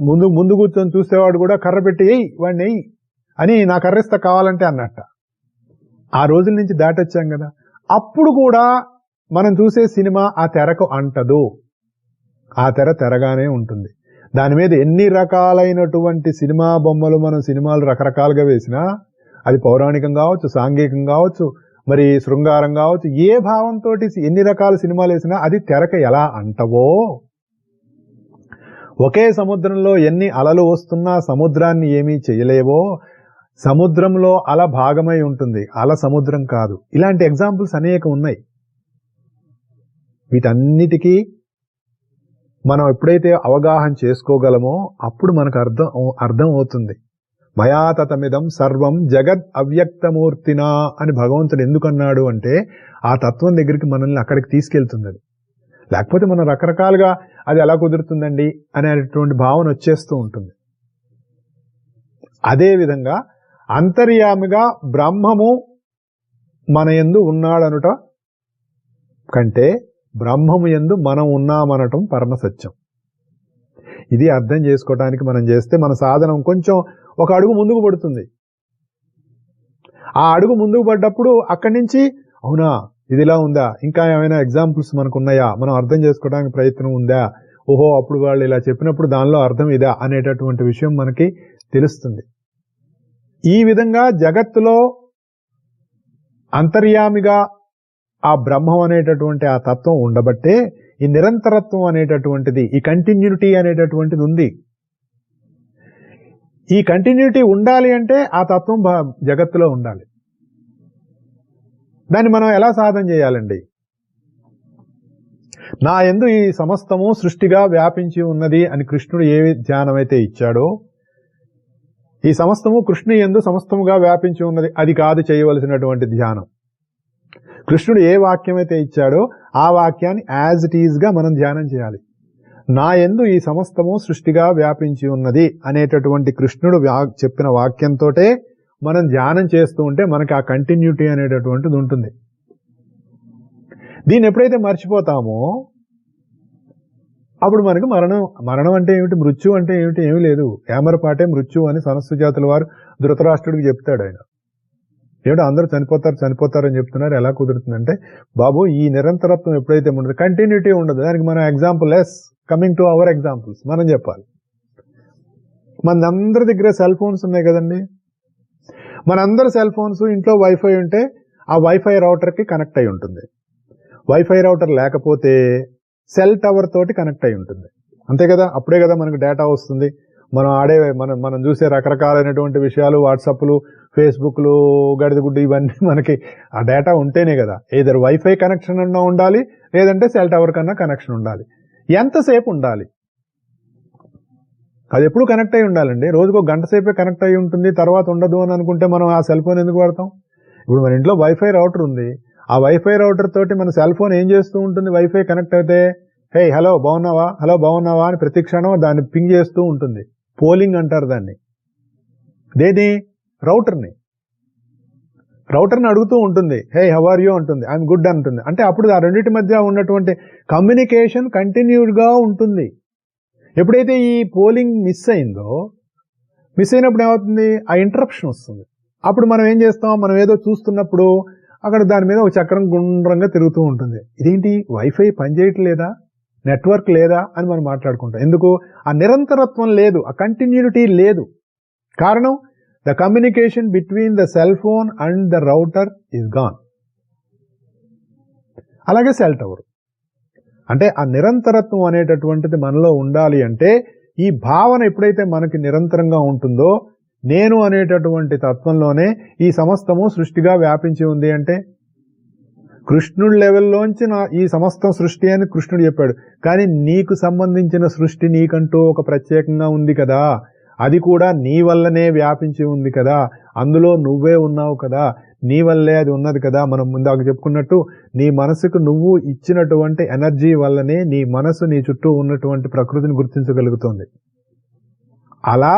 ముందు కూర్చొని చూసేవాడు కూడా కర్ర పెట్టి వాడిని ఎయ్యి అని నా కర్రిస్తా కావాలంటే అన్నట్ట. ఆ రోజుల నుంచి దాటొచ్చాం కదా. అప్పుడు కూడా మనం చూసే సినిమా ఆ తెరకు అంటదు, ఆ తెర తెరగానే ఉంటుంది. దాని మీద ఎన్ని రకాలైనటువంటి సినిమా బొమ్మలు మనం సినిమాలు రకరకాలుగా వేసినా, అది పౌరాణికం కావచ్చు, సాంఘికం కావచ్చు, మరి శృంగారం కావచ్చు, ఏ భావంతో ఎన్ని రకాల సినిమాలు వేసినా అది తెరకు ఎలా అంటవో, ఒకే సముద్రంలో ఎన్ని అలలు వస్తున్నా సముద్రాన్ని ఏమీ చేయలేవో, సముద్రంలో అల భాగమై ఉంటుంది, అల సముద్రం కాదు. ఇలాంటి ఎగ్జాంపుల్స్ అనేక ఉన్నాయి. వీటన్నిటికీ మనం ఎప్పుడైతే అవగాహన చేసుకోగలమో అప్పుడు మనకు అర్థం అవుతుంది. మయాతతమిదం సర్వం జగద్ అవ్యక్తమూర్తినా అని భగవంతుడు ఎందుకన్నాడు అంటే ఆ తత్వం దగ్గరికి మనల్ని అక్కడికి తీసుకెళ్తుంది. అది లేకపోతే మనం రకరకాలుగా అది ఎలా కుదురుతుందండి అనేటువంటి భావన వచ్చేస్తూ ఉంటుంది. అదేవిధంగా అంతర్యామిగా బ్రహ్మము మన యందు ఉన్నాడనుట కంటే బ్రహ్మము యందు మనం ఉన్నామనటం పరమసత్యం. ఇది అర్థం చేసుకోవడానికి మనం చేస్తే మన సాధనం కొంచెం ఒక అడుగు ముందుకు పడుతుంది. ఆ అడుగు ముందుకు పడ్డప్పుడు అక్కడి నుంచి అవునా ఇది ఇలా ఉందా, ఇంకా ఏమైనా ఎగ్జాంపుల్స్ మనకు ఉన్నాయా, మనం అర్థం చేసుకోవడానికి ప్రయత్నం ఉందా, ఓహో అప్పుడు వాళ్ళు ఇలా చెప్పినప్పుడు దానిలో అర్థం ఇదా అనేటటువంటి విషయం మనకి తెలుస్తుంది. ఈ విధంగా జగత్తులో అంతర్యామిగా ఆ బ్రహ్మం అనేటటువంటి ఆ తత్వం ఉండబట్టే ఈ నిరంతరత్వం అనేటటువంటిది, ఈ కంటిన్యూటీ అనేటటువంటిది ఉంది. ఈ కంటిన్యూటీ ఉండాలి అంటే ఆ తత్వం జగత్తులో ఉండాలి. దాన్ని మనం ఎలా సాధన చేయాలండి? నా యందు ఈ సమస్తము సృష్టిగా వ్యాపించి ఉన్నది అని కృష్ణుడు ఏ ధ్యానమైతే ఇచ్చాడో, ఈ సమస్తము కృష్ణు యందు సమస్తముగా వ్యాపించి ఉన్నది, అది కాదు చేయవలసినటువంటి ధ్యానం. కృష్ణుడు ఏ వాక్యం అయితే ఇచ్చాడో ఆ వాక్యాన్ని యాజ్ ఇట్ ఈజ్ గా మనం ధ్యానం చేయాలి. నా యందు ఈ సమస్తము సృష్టిగా వ్యాపించి ఉన్నది అనేటటువంటి కృష్ణుడు చెప్పిన వాక్యంతోటే మనం ధ్యానం చేస్తూ ఉంటే మనకి ఆ కంటిన్యూటీ అనేటటువంటిది ఉంటుంది. దీన్ని ఎప్పుడైతే మర్చిపోతామో అప్పుడు మనకి మరణం అంటే ఏమిటి, మృత్యు అంటే ఏమిటి, ఏమీ లేదు. ఏమరపాటే మృత్యు అని సనత్సుజాతుల వారు ధృతరాష్ట్రుడికి చెప్తాడు. ఆయన ఏమిటో అందరూ చనిపోతారని చెప్తున్నారు, ఎలా కుదురుతుందంటే బాబు ఈ నిరంతరత్వం ఎప్పుడైతే ఉండదు, కంటిన్యూటీ ఉండదు. దానికి మనం example coming to our examples మనం చెప్పాలి. మనందరి దగ్గర సెల్ ఫోన్స్ ఉన్నాయి కదండి. మనందరి సెల్ ఫోన్స్ ఇంట్లో వైఫై ఉంటే ఆ వైఫై రౌటర్కి కనెక్ట్ అయి ఉంటుంది. వైఫై రౌటర్ లేకపోతే సెల్ టవర్ తోటి కనెక్ట్ అయి ఉంటుంది. అంతే కదా, అప్పుడే కదా మనకు డేటా వస్తుంది. మనం చూసే రకరకాలైనటువంటి విషయాలు, వాట్సాప్లు, ఫేస్బుక్లు, గడిదగుడ్డు, ఇవన్నీ మనకి ఆ డేటా ఉంటేనే కదా. ఏదర్ వైఫై కనెక్షన్ అన్నా ఉండాలి, లేదంటే సెల్ టవర్ కన్నా కనెక్షన్ ఉండాలి. ఎంతసేపు ఉండాలి? అది ఎప్పుడు కనెక్ట్ అయి ఉండాలండి. రోజుకో గంట సేపే కనెక్ట్ అయి ఉంటుంది, తర్వాత ఉండదు అని అనుకుంటే మనం ఆ సెల్ ఫోన్ ఎందుకు వాడతాం? ఇప్పుడు మన ఇంట్లో వైఫై రౌటర్ ఉంది. ఆ వైఫై రౌటర్ తోటి మన సెల్ ఫోన్ ఏం చేస్తూ ఉంటుంది? వైఫై కనెక్ట్ అయితే హే హలో బాగున్నావా అని ప్రతి క్షణం దాన్ని పింగ్ చేస్తూ ఉంటుంది. పోలింగ్ అంటారు దాన్ని. దేని? రౌటర్ని అడుగుతూ ఉంటుంది. హే హౌ ఆర్ యూ అంటుంది, ఐఎమ్ గుడ్ అంటుంది. అంటే అప్పుడు ఆ రెండింటి మధ్య ఉన్నటువంటి కమ్యూనికేషన్ కంటిన్యూడ్గా ఉంటుంది. ఎప్పుడైతే ఈ పోలింగ్ మిస్ అయినప్పుడు ఏమవుతుంది? ఆ ఇంటరప్షన్ వస్తుంది. అప్పుడు మనం ఏం చేస్తాం? మనం ఏదో చూస్తున్నప్పుడు అక్కడ దాని మీద ఒక చక్రం గుండ్రంగా తిరుగుతూ ఉంటుంది. ఇదేంటి, వైఫై పనిచేయట్లేదా, నెట్వర్క్ లేదా అని మనం మాట్లాడుకుంటాం. ఎందుకు? ఆ నిరంతరత్వం లేదు, ఆ కంటిన్యూటీ లేదు. కారణం, the communication between the cell phone and the router is gone. అలాగే సెల్ టవర్. అంటే ఆ నిరంతరత్వం అనేటటువంటిది మనలో ఉండాలి అంటే ఈ భావన ఎప్పుడైతే మనకి నిరంతరంగా ఉంటుందో, నేను అనేటటువంటి తత్వంలోనే ఈ సమస్తము సృష్టిగా వ్యాపించి ఉంది. అంటే కృష్ణుడి లెవెల్లోంచి ఈ సమస్తం సృష్టి అని కృష్ణుడు చెప్పాడు. కానీ నీకు సంబంధించిన సృష్టి నీకంటూ ఒక ప్రత్యేకంగా ఉంది కదా, అది కూడా నీ వల్లనే వ్యాపించి ఉంది కదా, అందులో నువ్వే ఉన్నావు కదా, నీ వల్లే అది ఉన్నది కదా. మనం ముందాక చెప్పుకున్నట్టు నీ మనసుకు నువ్వు ఇచ్చినటువంటి ఎనర్జీ వల్లనే నీ మనసు నీ చుట్టూ ఉన్నటువంటి ప్రకృతిని గుర్తించగలుగుతుంది. అలా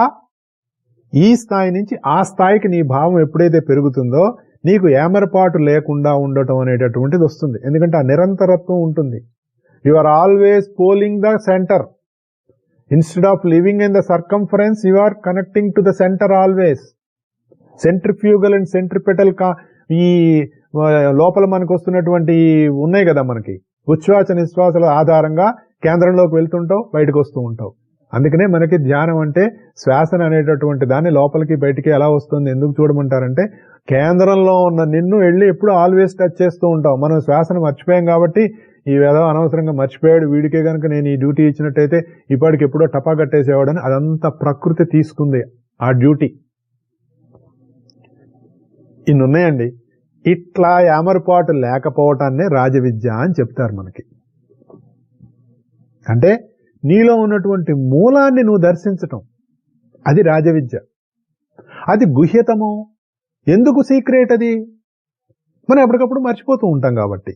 ఈ స్థాయి నుంచి ఆ స్థాయికి నీ భావం ఎప్పుడైతే పెరుగుతుందో నీకు ఏమరపాటు లేకుండా ఉండటం అనేటటువంటిది వస్తుంది. ఎందుకంటే ఆ నిరంతరత్వం ఉంటుంది. You are always polling the centre. Instead of living in the circumference you are connecting to the centre always. Centrifugal and centripetal ఈ లోపల మనకు వస్తున్నటువంటి ఉన్నాయి కదా, మనకి ఉచ్ఛ్వాస నిశ్వాసాల ఆధారంగా కేంద్రంలోకి వెళ్తుంటావు, బయటకు వస్తూ ఉంటావు. అందుకనే మనకి ధ్యానం అంటే శ్వాసన అనేటటువంటి దాన్ని లోపలికి బయటికి ఎలా వస్తుంది ఎందుకు చూడమంటారంటే, కేంద్రంలో ఉన్న నిన్ను వెళ్ళి ఎప్పుడు ఆల్వేస్ టచ్ చేస్తూ ఉంటావు. మనం శ్వాసను మర్చిపోయాం కాబట్టి ఈ ఏదో అనవసరంగా మర్చిపోయాడు, వీడికే కనుక నేను ఈ డ్యూటీ ఇచ్చినట్టయితే ఇప్పటికి ఎప్పుడో టపా కట్టేసేవాడని అదంతా ప్రకృతి తీసుకుంది ఆ డ్యూటీ. ఇన్ని ఉన్నాయండి. ఇట్లా ఏమరపాటు లేకపోవటాన్నే రాజవిద్య అని చెప్తారు మనకి. అంటే నీలో ఉన్నటువంటి మూలాన్ని నువ్వు దర్శించటం, అది రాజవిద్య. అది గుహ్యతమో, ఎందుకు సీక్రెట్ అది? మనం ఎప్పటికప్పుడు మర్చిపోతూ ఉంటాం కాబట్టి.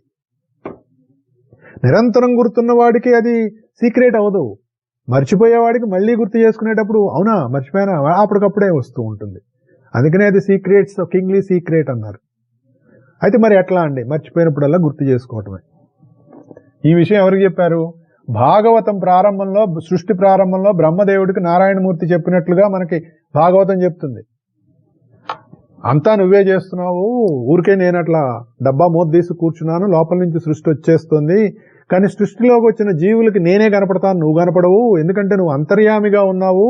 నిరంతరం గుర్తున్న వాడికి అది సీక్రెట్ అవ్వదు. మర్చిపోయేవాడికి మళ్ళీ గుర్తు చేసుకునేటప్పుడు అవునా మర్చిపోయానా అప్పటికప్పుడే వస్తూ ఉంటుంది. అందుకనే అది సీక్రెట్స్ కింగ్లీ సీక్రెట్ అన్నారు. అయితే మరి ఎట్లా అండి? మర్చిపోయినప్పుడల్లా గుర్తు చేసుకోవటమే. ఈ విషయం ఎవరికి చెప్పారు? భాగవతం ప్రారంభంలో, సృష్టి ప్రారంభంలో బ్రహ్మదేవుడికి నారాయణమూర్తి చెప్పినట్లుగా మనకి భాగవతం చెప్తుంది. అంతా నువ్వే చేస్తున్నావు, ఊరికే నేను అట్లా డబ్బా మూత తీసి కూర్చున్నాను, లోపల నుంచి సృష్టి వచ్చేస్తుంది, కానీ సృష్టిలోకి వచ్చిన జీవులకి నేనే కనపడతాను, నువ్వు కనపడవు, ఎందుకంటే నువ్వు అంతర్యామిగా ఉన్నావు.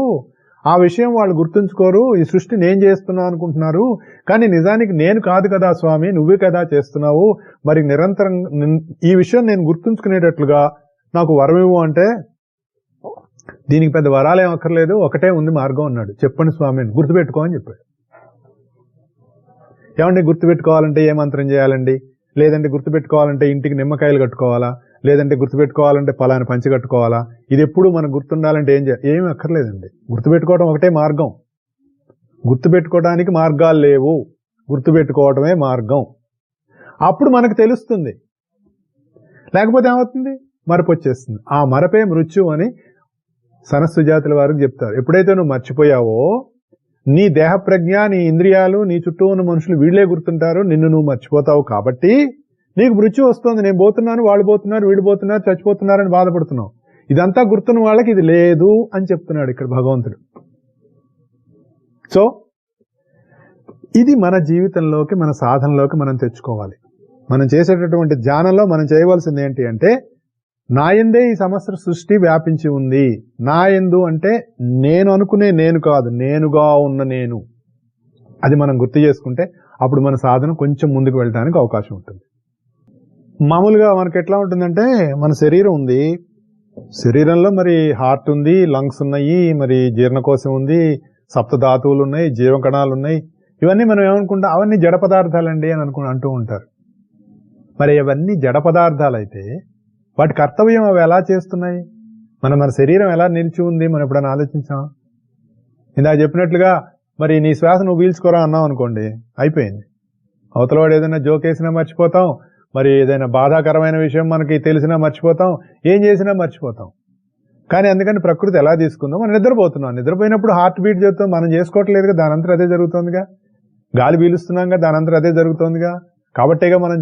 ఆ విషయం వాళ్ళు గుర్తుంచుకోరు. ఈ సృష్టి నేను చేస్తున్నా అనుకుంటున్నారు, కానీ నిజానికి నేను కాదు కదా స్వామి, నువ్వే కదా చేస్తున్నావు. మరి నిరంతరం ఈ విషయం నేను గుర్తుంచుకునేటట్లుగా నాకు వరం ఇవ్వు అంటే, దీనికి పెద్ద వరాలేం అక్కర్లేదు, ఒకటే ఉంది మార్గం అన్నాడు. చెప్పండి స్వామి అని, గుర్తుపెట్టుకో అని చెప్పాడు. ఏమండి గుర్తుపెట్టుకోవాలంటే ఏ మంత్రం చేయాలండి? లేదంటే గుర్తుపెట్టుకోవాలంటే ఇంటికి నిమ్మకాయలు కట్టుకోవాలా? లేదంటే గుర్తుపెట్టుకోవాలంటే పలాని పంచి కట్టుకోవాలా? ఇది ఎప్పుడు మనకు గుర్తుండాలంటే ఏం చేయాలి? ఏమీ అక్కర్లేదండి. గుర్తుపెట్టుకోవడం ఒకటే మార్గం. గుర్తుపెట్టుకోవడానికి మార్గాలు లేవు, గుర్తుపెట్టుకోవడమే మార్గం. అప్పుడు మనకు తెలుస్తుంది. లేకపోతే ఏమవుతుంది? మరపు వచ్చేస్తుంది. ఆ మరపే మృత్యు అని సనస్సుజాతుల వారికి చెప్తారు. ఎప్పుడైతే నువ్వు మర్చిపోయావో నీ దేహ ప్రజ్ఞ, నీ ఇంద్రియాలు, నీ చుట్టూ ఉన్న మనుషులు వీళ్లే గుర్తుంటారు, నిన్ను నువ్వు మర్చిపోతావు. కాబట్టి నీకు మృత్యు వస్తుంది. నేను పోతున్నాను, వాళ్ళు పోతున్నారు, వీళ్ళు పోతున్నారు, చచ్చిపోతున్నారని బాధపడుతున్నావు. ఇదంతా గుర్తున్న వాళ్ళకి ఇది లేదు అని చెప్తున్నాడు ఇక్కడ భగవంతుడు. సో ఇది మన జీవితంలోకి, మన సాధనలోకి మనం తెచ్చుకోవాలి. మనం చేసేటటువంటి ధ్యానంలో మనం చేయవలసింది ఏంటి అంటే, నాయందే ఈ సమస్త సృష్టి వ్యాపించి ఉంది. నాయందు అంటే నేను అనుకునే నేను కాదు, నేనుగా ఉన్న నేను. అది మనం గుర్తు చేసుకుంటే అప్పుడు మన సాధన కొంచెం ముందుకు వెళ్ళడానికి అవకాశం ఉంటుంది. మామూలుగా మనకి ఎట్లా ఉంటుందంటే, మన శరీరం ఉంది, శరీరంలో మరి హార్ట్ ఉంది, లంగ్స్ ఉన్నాయి, మరి జీర్ణకోశం ఉంది, సప్తధాతువులు ఉన్నాయి, జీవకణాలు ఉన్నాయి. ఇవన్నీ మనం ఏమనుకుంటాం, అవన్నీ జడ పదార్థాలండి అని అంటూ ఉంటారు. మరి అవన్నీ జడ పదార్థాలు అయితే వాటి కర్తవ్యం అవి ఎలా చేస్తున్నాయి? మన శరీరం ఎలా నిలిచి ఉంది మనం ఎప్పుడైనా ఆలోచించాం? ఇందాక చెప్పినట్లుగా మరి నీ శ్వాస నువ్వు పీల్చుకోరా అన్నావు అనుకోండి, అయిపోయింది. అవతలవాడు ఏదైనా జోకేసినా మర్చిపోతాం, మరి ఏదైనా బాధాకరమైన విషయం మనకి తెలిసినా మర్చిపోతాం, ఏం చేసినా మర్చిపోతాం. కానీ అందుకని ప్రకృతి ఎలా తీసుకుందో, మనం నిద్రపోతున్నాం. నిద్రపోయినప్పుడు హార్ట్ బీట్ చేస్తాం, మనం చేసుకోవట్లేదుగా, దానంతా అదే జరుగుతుందిగా. గాలి పీలుస్తున్నాంగా, దానంతా అదే జరుగుతుందిగా. కాబట్టేగా మనం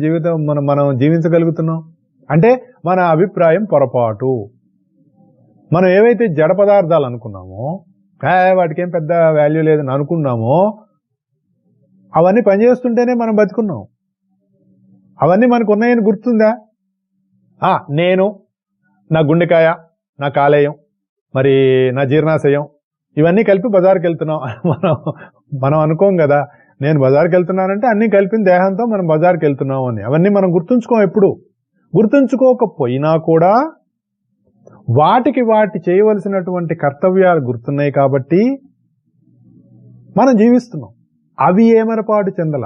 జీవించగలుగుతున్నాం. అంటే మన అభిప్రాయం పొరపాటు. మనం ఏవైతే జడ పదార్థాలు అనుకున్నామో, వాటికి ఏం పెద్ద వాల్యూ లేదని అనుకున్నామో, అవన్నీ పనిచేస్తుంటేనే మనం బతుకున్నాం. అవన్నీ మనకు ఉన్నాయని గుర్తుందా? నేను, నా గుండెకాయ, నా కాలేయం, మరి నా జీర్ణాశయం, ఇవన్నీ కలిపి బజార్కి వెళ్తున్నాం మనం అనుకోం కదా. నేను బజార్కి వెళ్తున్నానంటే అన్ని కలిపిన దేహంతో మనం బజార్కి వెళ్తున్నాం అని. అవన్నీ మనం గుర్తుంచుకోం. ఎప్పుడు గుర్తుంచుకోకపోయినా కూడా వాటి చేయవలసినటువంటి కర్తవ్యాలు గుర్తున్నాయి కాబట్టి మనం జీవిస్తున్నాం. అవి ఏమరపాటు చెందల,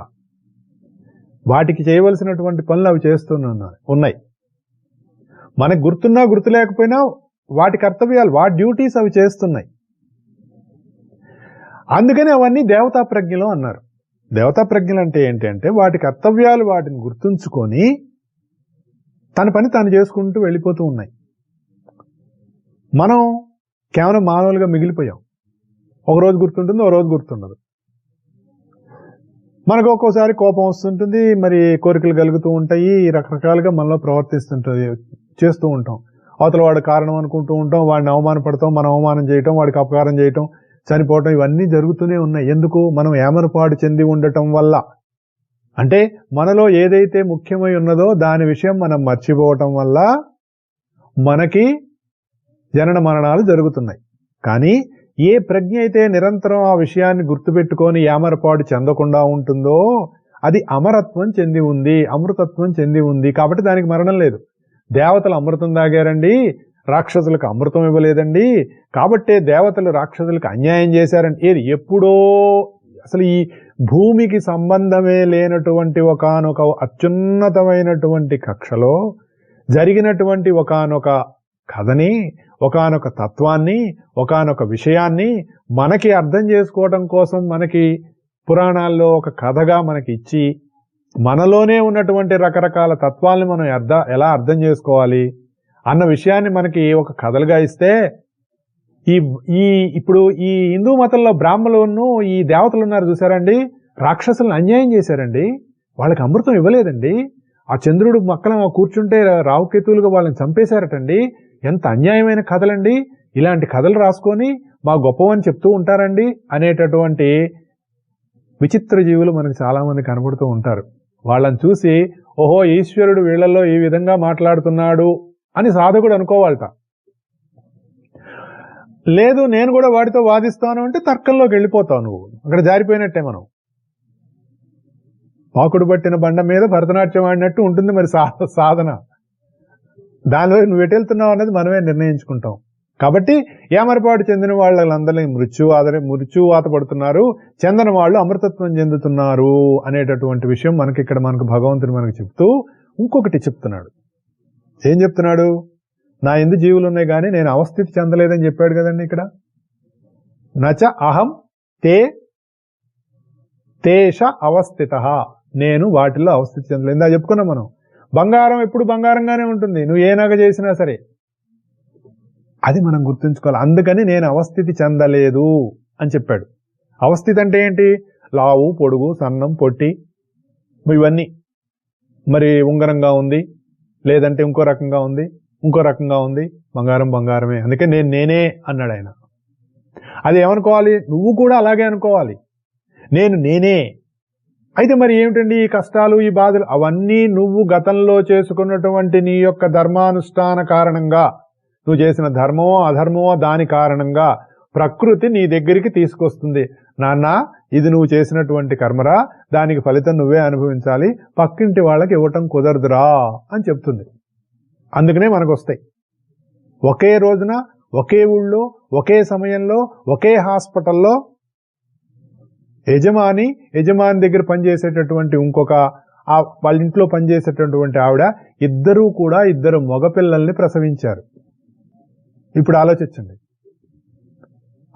వాటికి చేయవలసినటువంటి పనులు అవి ఉన్నాయి. మనకు గుర్తున్నా గుర్తు లేకపోయినా వాటి కర్తవ్యాలు, వాటి డ్యూటీస్ అవి చేస్తున్నాయి. అందుకని అవన్నీ దేవతా ప్రజ్ఞలు అన్నారు. దేవతా ప్రజ్ఞలు అంటే ఏంటంటే వాటి కర్తవ్యాలు వాటిని గుర్తుంచుకొని తన పని తాను చేసుకుంటూ వెళ్ళిపోతూ ఉన్నాయి. మనం కేవలం మానవులుగా మిగిలిపోయాం. ఒక రోజు గుర్తుంటుంది, ఒక రోజు గుర్తుండదు. మనకు ఒక్కోసారి కోపం వస్తుంటుంది, మరి కోరికలు కలుగుతూ ఉంటాయి, రకరకాలుగా మనలో చేస్తూ ఉంటాం. అవతల వాడు కారణం అనుకుంటూ ఉంటాం, వాడిని అవమానపడతాం, మనం అవమానం చేయటం, వాడికి అపకారం చేయటం, చనిపోవటం, ఇవన్నీ జరుగుతూనే ఉన్నాయి. ఎందుకు? మనం ఏమరపాటు చెంది ఉండటం వల్ల. అంటే మనలో ఏదైతే ముఖ్యమై ఉన్నదో దాని విషయం మనం మర్చిపోవటం వల్ల మనకి జనన మరణాలు జరుగుతున్నాయి. కానీ ఏ ప్రజ్ఞ అయితే నిరంతరం ఆ విషయాన్ని గుర్తుపెట్టుకొని ఏమరపాటు చెందకుండా ఉంటుందో అది అమరత్వం చెంది ఉంది, అమృతత్వం చెంది ఉంది. కాబట్టి దానికి మరణం లేదు. దేవతలు అమృతం తాగారండి, రాక్షసులకు అమృతం ఇవ్వలేదండి. కాబట్టే దేవతలు రాక్షసులకు అన్యాయం చేశారండి. ఏది? ఎప్పుడో అసలు ఈ భూమికి సంబంధమే లేనటువంటి ఒకానొక అత్యున్నతమైనటువంటి కక్షలో జరిగినటువంటి ఒకానొక కథని, ఒకానొక తత్వాన్ని, ఒకానొక విషయాన్ని మనకి అర్థం చేసుకోవడం కోసం మనకి పురాణాల్లో ఒక కథగా మనకి ఇచ్చి, మనలోనే ఉన్నటువంటి రకరకాల తత్వాల్ని మనం ఎలా అర్థం చేసుకోవాలి అన్న విషయాన్ని మనకి ఒక కథలుగా ఇస్తే, ఇప్పుడు ఈ హిందూ మతంలో బ్రాహ్మణులను ఈ దేవతలు ఉన్నారు చూసారండి, రాక్షసులను అన్యాయం చేశారండి, వాళ్ళకి అమృతం ఇవ్వలేదండి. ఆ చంద్రుడు మక్కన కూర్చుంటే రావుకేతువులుగా వాళ్ళని చంపేశారటండి. ఎంత అన్యాయమైన కథలండి. ఇలాంటి కథలు రాసుకొని మా గొప్పవని చెప్తూ ఉంటారండి అనేటటువంటి విచిత్ర జీవులు మనకు చాలా మంది కనబడుతూ ఉంటారు. వాళ్ళని చూసి ఓహో ఈశ్వరుడు వీళ్లలో ఈ విధంగా మాట్లాడుతున్నాడు అని సాధకుడు అనుకోవాలట. లేదు నేను కూడా వాడితో వాదిస్తాను అంటే తర్కంలోకి వెళ్ళిపోతావు. నువ్వు అక్కడ జారిపోయినట్టే. మనం పాకుడు పట్టిన బండ మీద భరతనాట్యం ఆడినట్టు ఉంటుంది మరి సాధన. దానిలో నువ్వు ఎటెళ్తున్నావు అన్నది మనమే నిర్ణయించుకుంటాం. కాబట్టి ఏమరపాటు చెందిన వాళ్ళందరినీ మృత్యువాత పడుతున్నారు, చెందని వాళ్ళు అమృతత్వం చెందుతున్నారు అనేటటువంటి విషయం మనకు భగవంతుడు మనకు చెప్తూ ఇంకొకటి చెప్తున్నాడు. ఏం చెప్తున్నాడు? నా ఎందు జీవులు ఉన్నాయి కానీ నేను అవస్థితి చెందలేదని చెప్పాడు కదండి. ఇక్కడ నచ అహం తేష అవస్థిత, నేను వాటిల్లో అవస్థితి చెందలేదు. ఇందా చెప్పుకున్నాం మనం. బంగారం ఎప్పుడు బంగారంగానే ఉంటుంది, నువ్వు ఏ నగ చేసినా సరే. అది మనం గుర్తుంచుకోవాలి. అందుకని నేను అవస్థితి చెందలేదు అని చెప్పాడు. అవస్థితి అంటే ఏంటి? లావు, పొడుగు, సన్నం, పొట్టి, ఇవన్నీ. మరి ఉంగరంగా ఉంది, లేదంటే ఇంకో రకంగా ఉంది, ఇంకో రకంగా ఉంది, బంగారం బంగారమే. అందుకే నేనే అన్నాడు ఆయన. అది ఏమనుకోవాలి? నువ్వు కూడా అలాగే అనుకోవాలి, నేనే. అయితే మరి ఏమిటండి ఈ కష్టాలు, ఈ బాధలు? అవన్నీ నువ్వు గతంలో చేసుకున్నటువంటి నీ యొక్క ధర్మానుష్ఠాన కారణంగా, నువ్వు చేసిన ధర్మమో అధర్మమో దాని కారణంగా ప్రకృతి నీ దగ్గరికి తీసుకొస్తుంది. నాన్న, ఇది నువ్వు చేసినటువంటి కర్మరా, దానికి ఫలితం నువ్వే అనుభవించాలి, పక్కింటి వాళ్ళకి ఇవ్వటం కుదరదురా అని చెప్తుంది. అందుకనే మనకు వస్తాయి. ఒకే రోజున, ఒకే ఊళ్ళో, ఒకే సమయంలో, ఒకే హాస్పిటల్లో యజమాని దగ్గర పనిచేసేటటువంటి ఇంకొక వాళ్ళ ఇంట్లో పనిచేసేటటువంటి ఆవిడ, ఇద్దరూ కూడా ఇద్దరు మగపిల్లల్ని ప్రసవించారు. ఇప్పుడు ఆలోచించండి,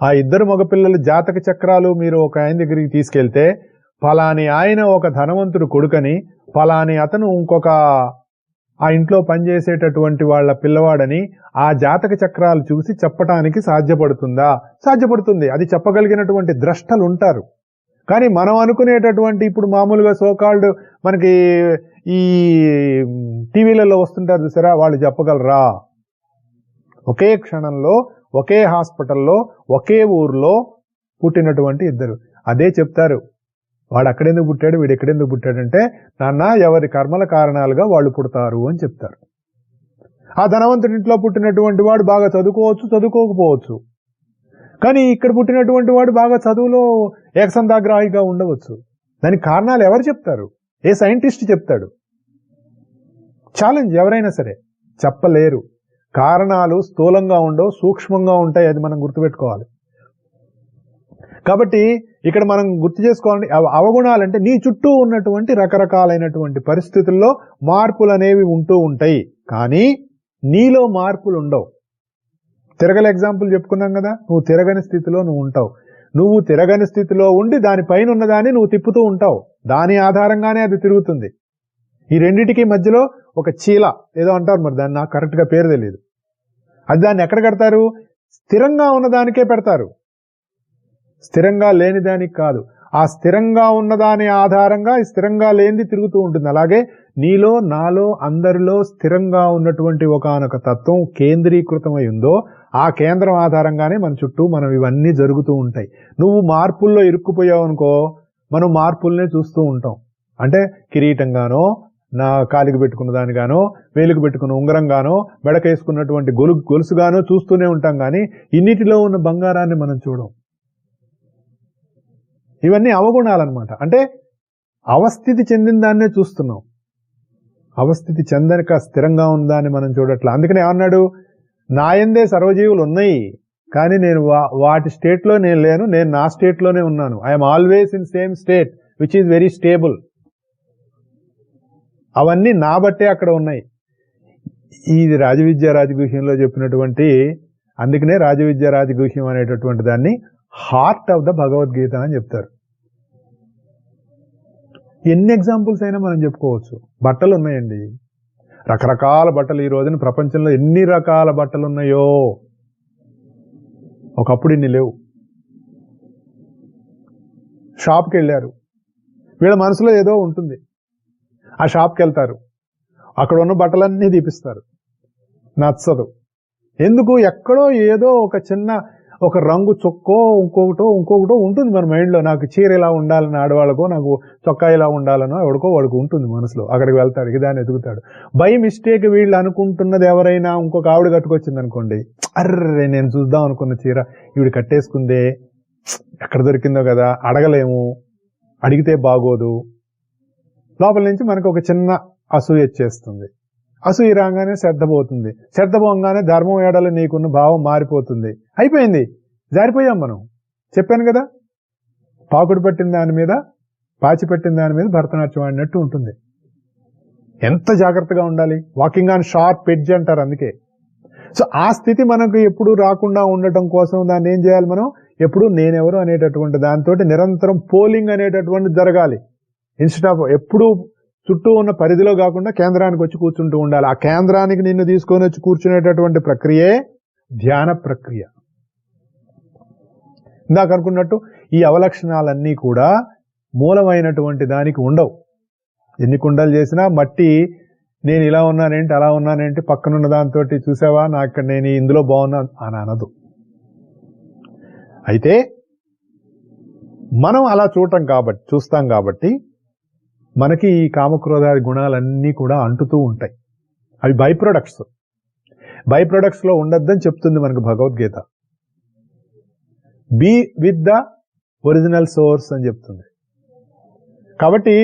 ఆ ఇద్దరు మగపిల్లలు జాతక చక్రాలు మీరు ఒక ఆయన దగ్గరికి తీసుకెళ్తే, ఫలాని ఆయన ఒక ధనవంతుడు కొడుకని, ఫలాని అతను ఇంకొక ఆ ఇంట్లో పనిచేసేటటువంటి వాళ్ళ పిల్లవాడని ఆ జాతక చక్రాలు చూసి చెప్పటానికి సాధ్యపడుతుందా? సాధ్యపడుతుంది. అది చెప్పగలిగినటువంటి ద్రష్టలు ఉంటారు. కానీ మనం అనుకునేటటువంటి ఇప్పుడు మామూలుగా సోకాల్డ్ మనకి ఈ టీవీలలో వస్తుంటారు చూసారా, వాళ్ళు చెప్పగలరా? ఒకే క్షణంలో, ఒకే హాస్పిటల్లో, ఒకే ఊర్లో పుట్టినటువంటి ఇద్దరు అదే చెప్తారు. వాడు అక్కడెందుకు పుట్టాడు, వీడు ఎక్కడెందుకు పుట్టాడంటే, నాన్న ఎవరి కర్మల కారణాలుగా వాళ్ళు పుడతారు అని చెప్తారు. ఆ ధనవంతుడి ఇంట్లో పుట్టినటువంటి వాడు బాగా చదువుకోవచ్చు, చదువుకోకపోవచ్చు. కానీ ఇక్కడ పుట్టినటువంటి వాడు బాగా చదువులో ఏకసంధాగ్రాహిగా ఉండవచ్చు. దానికి కారణాలు ఎవరు చెప్తారు? ఏ సైంటిస్ట్ చెప్తాడు? ఛాలెంజ్, ఎవరైనా సరే చెప్పలేరు. కారణాలు స్థూలంగా ఉండవు, సూక్ష్మంగా ఉంటాయి. అది మనం గుర్తుపెట్టుకోవాలి. కాబట్టి ఇక్కడ మనం గుర్తు చేసుకోవాలంటే, అవగుణాలంటే నీ చుట్టూ ఉన్నటువంటి రకరకాలైనటువంటి పరిస్థితుల్లో మార్పులు అనేవి ఉంటూ ఉంటాయి, కానీ నీలో మార్పులు ఉండవు. తిరగల ఎగ్జాంపుల్ చెప్పుకున్నాం కదా, నువ్వు తిరగని స్థితిలో నువ్వు ఉంటావు. నువ్వు తిరగని స్థితిలో ఉండి దానిపైన ఉన్నదాన్ని నువ్వు తిప్పుతూ ఉంటావు. దాని ఆధారంగానే అది తిరుగుతుంది. ఈ రెండిటికి మధ్యలో ఒక చీల ఏదో అంటారు, మరి దాన్ని నాకు కరెక్ట్గా పేరు తెలియదు. అది దాన్ని ఎక్కడ కడతారు? స్థిరంగా ఉన్నదానికే పెడతారు, స్థిరంగా లేని దానికి కాదు. ఆ స్థిరంగా ఉన్నదాని ఆధారంగా స్థిరంగా లేనిది తిరుగుతూ ఉంటుంది. అలాగే నీలో, నాలో, అందరిలో స్థిరంగా ఉన్నటువంటి ఒకానొక తత్వం కేంద్రీకృతమై ఉందో ఆ కేంద్రం ఆధారంగానే మన చుట్టూ మనం ఇవన్నీ జరుగుతూ ఉంటాయి. నువ్వు మార్పుల్లో ఇరుక్కుపోయావు అనుకో, మనం మార్పుల్నే చూస్తూ ఉంటాం. అంటే కిరీటంగానో, నా కాలికి పెట్టుకున్న దానిగానో, వేలుకు పెట్టుకున్న ఉంగరంగానో, మెడకేసుకున్నటువంటి గొలుసుగానో చూస్తూనే ఉంటాం. కానీ ఇన్నిటిలో ఉన్న బంగారాన్ని మనం చూడం. ఇవన్నీ అవగుణాలన్నమాట. అంటే అవస్థితి చెందిన దాన్నే చూస్తున్నాం, అవస్థితి చెందనక స్థిరంగా ఉందాన్ని మనం చూడట్లా. అందుకనే ఏమన్నాడు? నాయందే సర్వజీవులు ఉన్నాయి, కానీ నేను వాటి స్టేట్లో నేను లేను, నేను నా స్టేట్లోనే ఉన్నాను. I'm always in same state which is very stable. అవన్నీ నా బట్టే అక్కడ ఉన్నాయి. ఇది రాజవిద్యా రాజగుహ్యంలో చెప్పినటువంటి, అందుకనే రాజవిద్యా రాజగుహ్యం అనేటటువంటి దాన్ని హార్ట్ ఆఫ్ ద భగవద్గీత అని చెప్తారు. ఎన్ని ఎగ్జాంపుల్స్ అయినా మనం చెప్పుకోవచ్చు. బట్టలు ఉన్నాయండి, రకరకాల బట్టలు. ఈ రోజున ప్రపంచంలో ఎన్ని రకాల బట్టలు ఉన్నాయో, ఒకప్పుడు ఇన్ని లేవు. షాప్కి వెళ్ళారు, వీళ్ళ మనసులో ఏదో ఉంటుంది, ఆ షాప్కి వెళ్తారు, అక్కడ ఉన్న బట్టలన్నీ తీపిస్తారు, నచ్చదు. ఎందుకు? ఎక్కడో ఏదో ఒక చిన్న ఒక రంగు చొక్కో ఇంకొకటో ఉంటుంది మన మైండ్లో. నాకు చీర ఇలా ఉండాలని ఆడవాళ్ళకో, నాకు చొక్కా ఇలా ఉండాలనో వాడికి ఉంటుంది మనసులో. అక్కడికి వెళ్తాడు, ఇక దాన్ని ఎదుగుతాడు. బై మిస్టేక్ వీళ్ళు అనుకుంటున్నది ఎవరైనా ఇంకొక ఆవిడ కట్టుకొచ్చింది అనుకోండి, అర్రే నేను చూద్దాం అనుకున్న చీర ఈవిడ కట్టేసుకుందే, ఎక్కడ దొరికిందో కదా, అడగలేము, అడిగితే బాగోదు. లోపల నుంచి మనకు ఒక చిన్న అసూయ వచ్చేస్తుంది. అసూయ రాగానే శ్రద్ధ పోతుంది, శ్రద్ధ పోగానే ధర్మం ఏడల నీకున్న భావం మారిపోతుంది. అయిపోయింది, జారిపోయాం మనం. చెప్పాను కదా, పాకుడు పట్టిన దాని మీద, పాచి పెట్టిన దాని మీద భరతనాట్యం ఆడినట్టు ఉంటుంది. ఎంత జాగ్రత్తగా ఉండాలి. వాకింగ్ ఆన్ షార్ప్ ఎడ్జ్ అంటారు అందుకే. సో ఆ స్థితి మనకు ఎప్పుడు రాకుండా ఉండటం కోసం దాన్ని ఏం చేయాలి మనం? ఎప్పుడు నేనెవరు అనేటటువంటి దాంతో నిరంతరం పోలింగ్ అనేటటువంటి జరగాలి. ఇన్స్టెడ్ ఆఫ్ ఎప్పుడు చుట్టూ ఉన్న పరిధిలో కాకుండా కేంద్రానికి వచ్చి కూర్చుంటూ ఉండాలి. ఆ కేంద్రానికి నిన్ను తీసుకొని వచ్చి కూర్చునేటటువంటి ప్రక్రియే ధ్యాన ప్రక్రియ. ఇందాక అనుకున్నట్టు ఈ అవలక్షణాలన్నీ కూడా మూలమైనటువంటి దానికి ఉండవు. ఎన్ని కుండలు చేసినా మట్టి నేను ఇలా ఉన్నానేంటి అలా ఉన్నానేంటి పక్కనున్న దాంతో చూసావా నా ఇక్కడ నేను ఇందులో బాగున్నా అని అనదు. అయితే మనం అలా చూస్తాం కాబట్టి మనకి ఈ కామక్రోధాది గుణాలన్నీ కూడా అంటుతూ ఉంటాయి. అవి బై ప్రొడక్ట్స్ లో ఉండొద్దని చెప్తుంది మనకు Bhagavad Gita. Be with the original source అని చెప్తుంది. కాబట్టి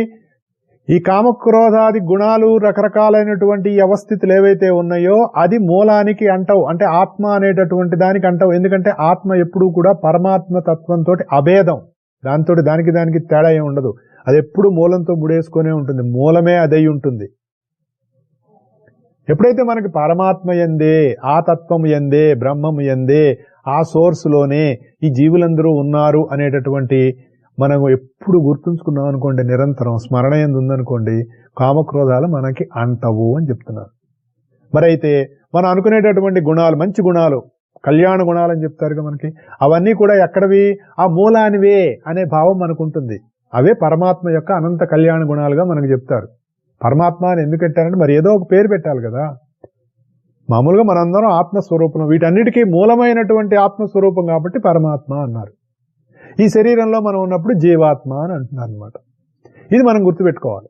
ఈ కామక్రోధాది గుణాలు రకరకాలైనటువంటి అవస్థితులు ఏవైతే ఉన్నాయో అది మూలానికి అంటవు, అంటే ఆత్మ అనేటటువంటి దానికి అంటవు. ఎందుకంటే ఆత్మ ఎప్పుడూ కూడా పరమాత్మ తత్వంతో అభేదం, దానికి తేడా ఏమి ఉండదు. అది ఎప్పుడు మూలంతో ముడేసుకునే ఉంటుంది, మూలమే అదై ఉంటుంది. ఎప్పుడైతే మనకి పరమాత్మ యందే, ఆ తత్వం యందే, బ్రహ్మం యందే, ఆ సోర్స్లోనే ఈ జీవులందరూ ఉన్నారు అనేటటువంటి మనం ఎప్పుడు గుర్తుంచుకున్నాం అనుకోండి, నిరంతరం స్మరణ యందు ఉందనుకోండి, కామక్రోధాలు మనకి అంటవు అని చెప్తున్నారు. మరి అయితే మనం అనుకునేటటువంటి గుణాలు, మంచి గుణాలు, కళ్యాణ గుణాలు అని చెప్తారుగా మనకి, అవన్నీ కూడా ఎక్కడవి? ఆ మూలానివే అనే భావం మనకు ఉంటుంది. అవే పరమాత్మ యొక్క అనంత కళ్యాణ గుణాలుగా మనకు చెప్తారు. పరమాత్మ అని ఎందుకు పెట్టారంటే మరి ఏదో ఒక పేరు పెట్టాలి కదా. మామూలుగా మనందరం ఆత్మస్వరూపం, వీటన్నిటికీ మూలమైనటువంటి ఆత్మస్వరూపం కాబట్టి పరమాత్మ అన్నారు. ఈ శరీరంలో మనం ఉన్నప్పుడు జీవాత్మ అని అంటున్నారు అనమాట. ఇది మనం గుర్తుపెట్టుకోవాలి.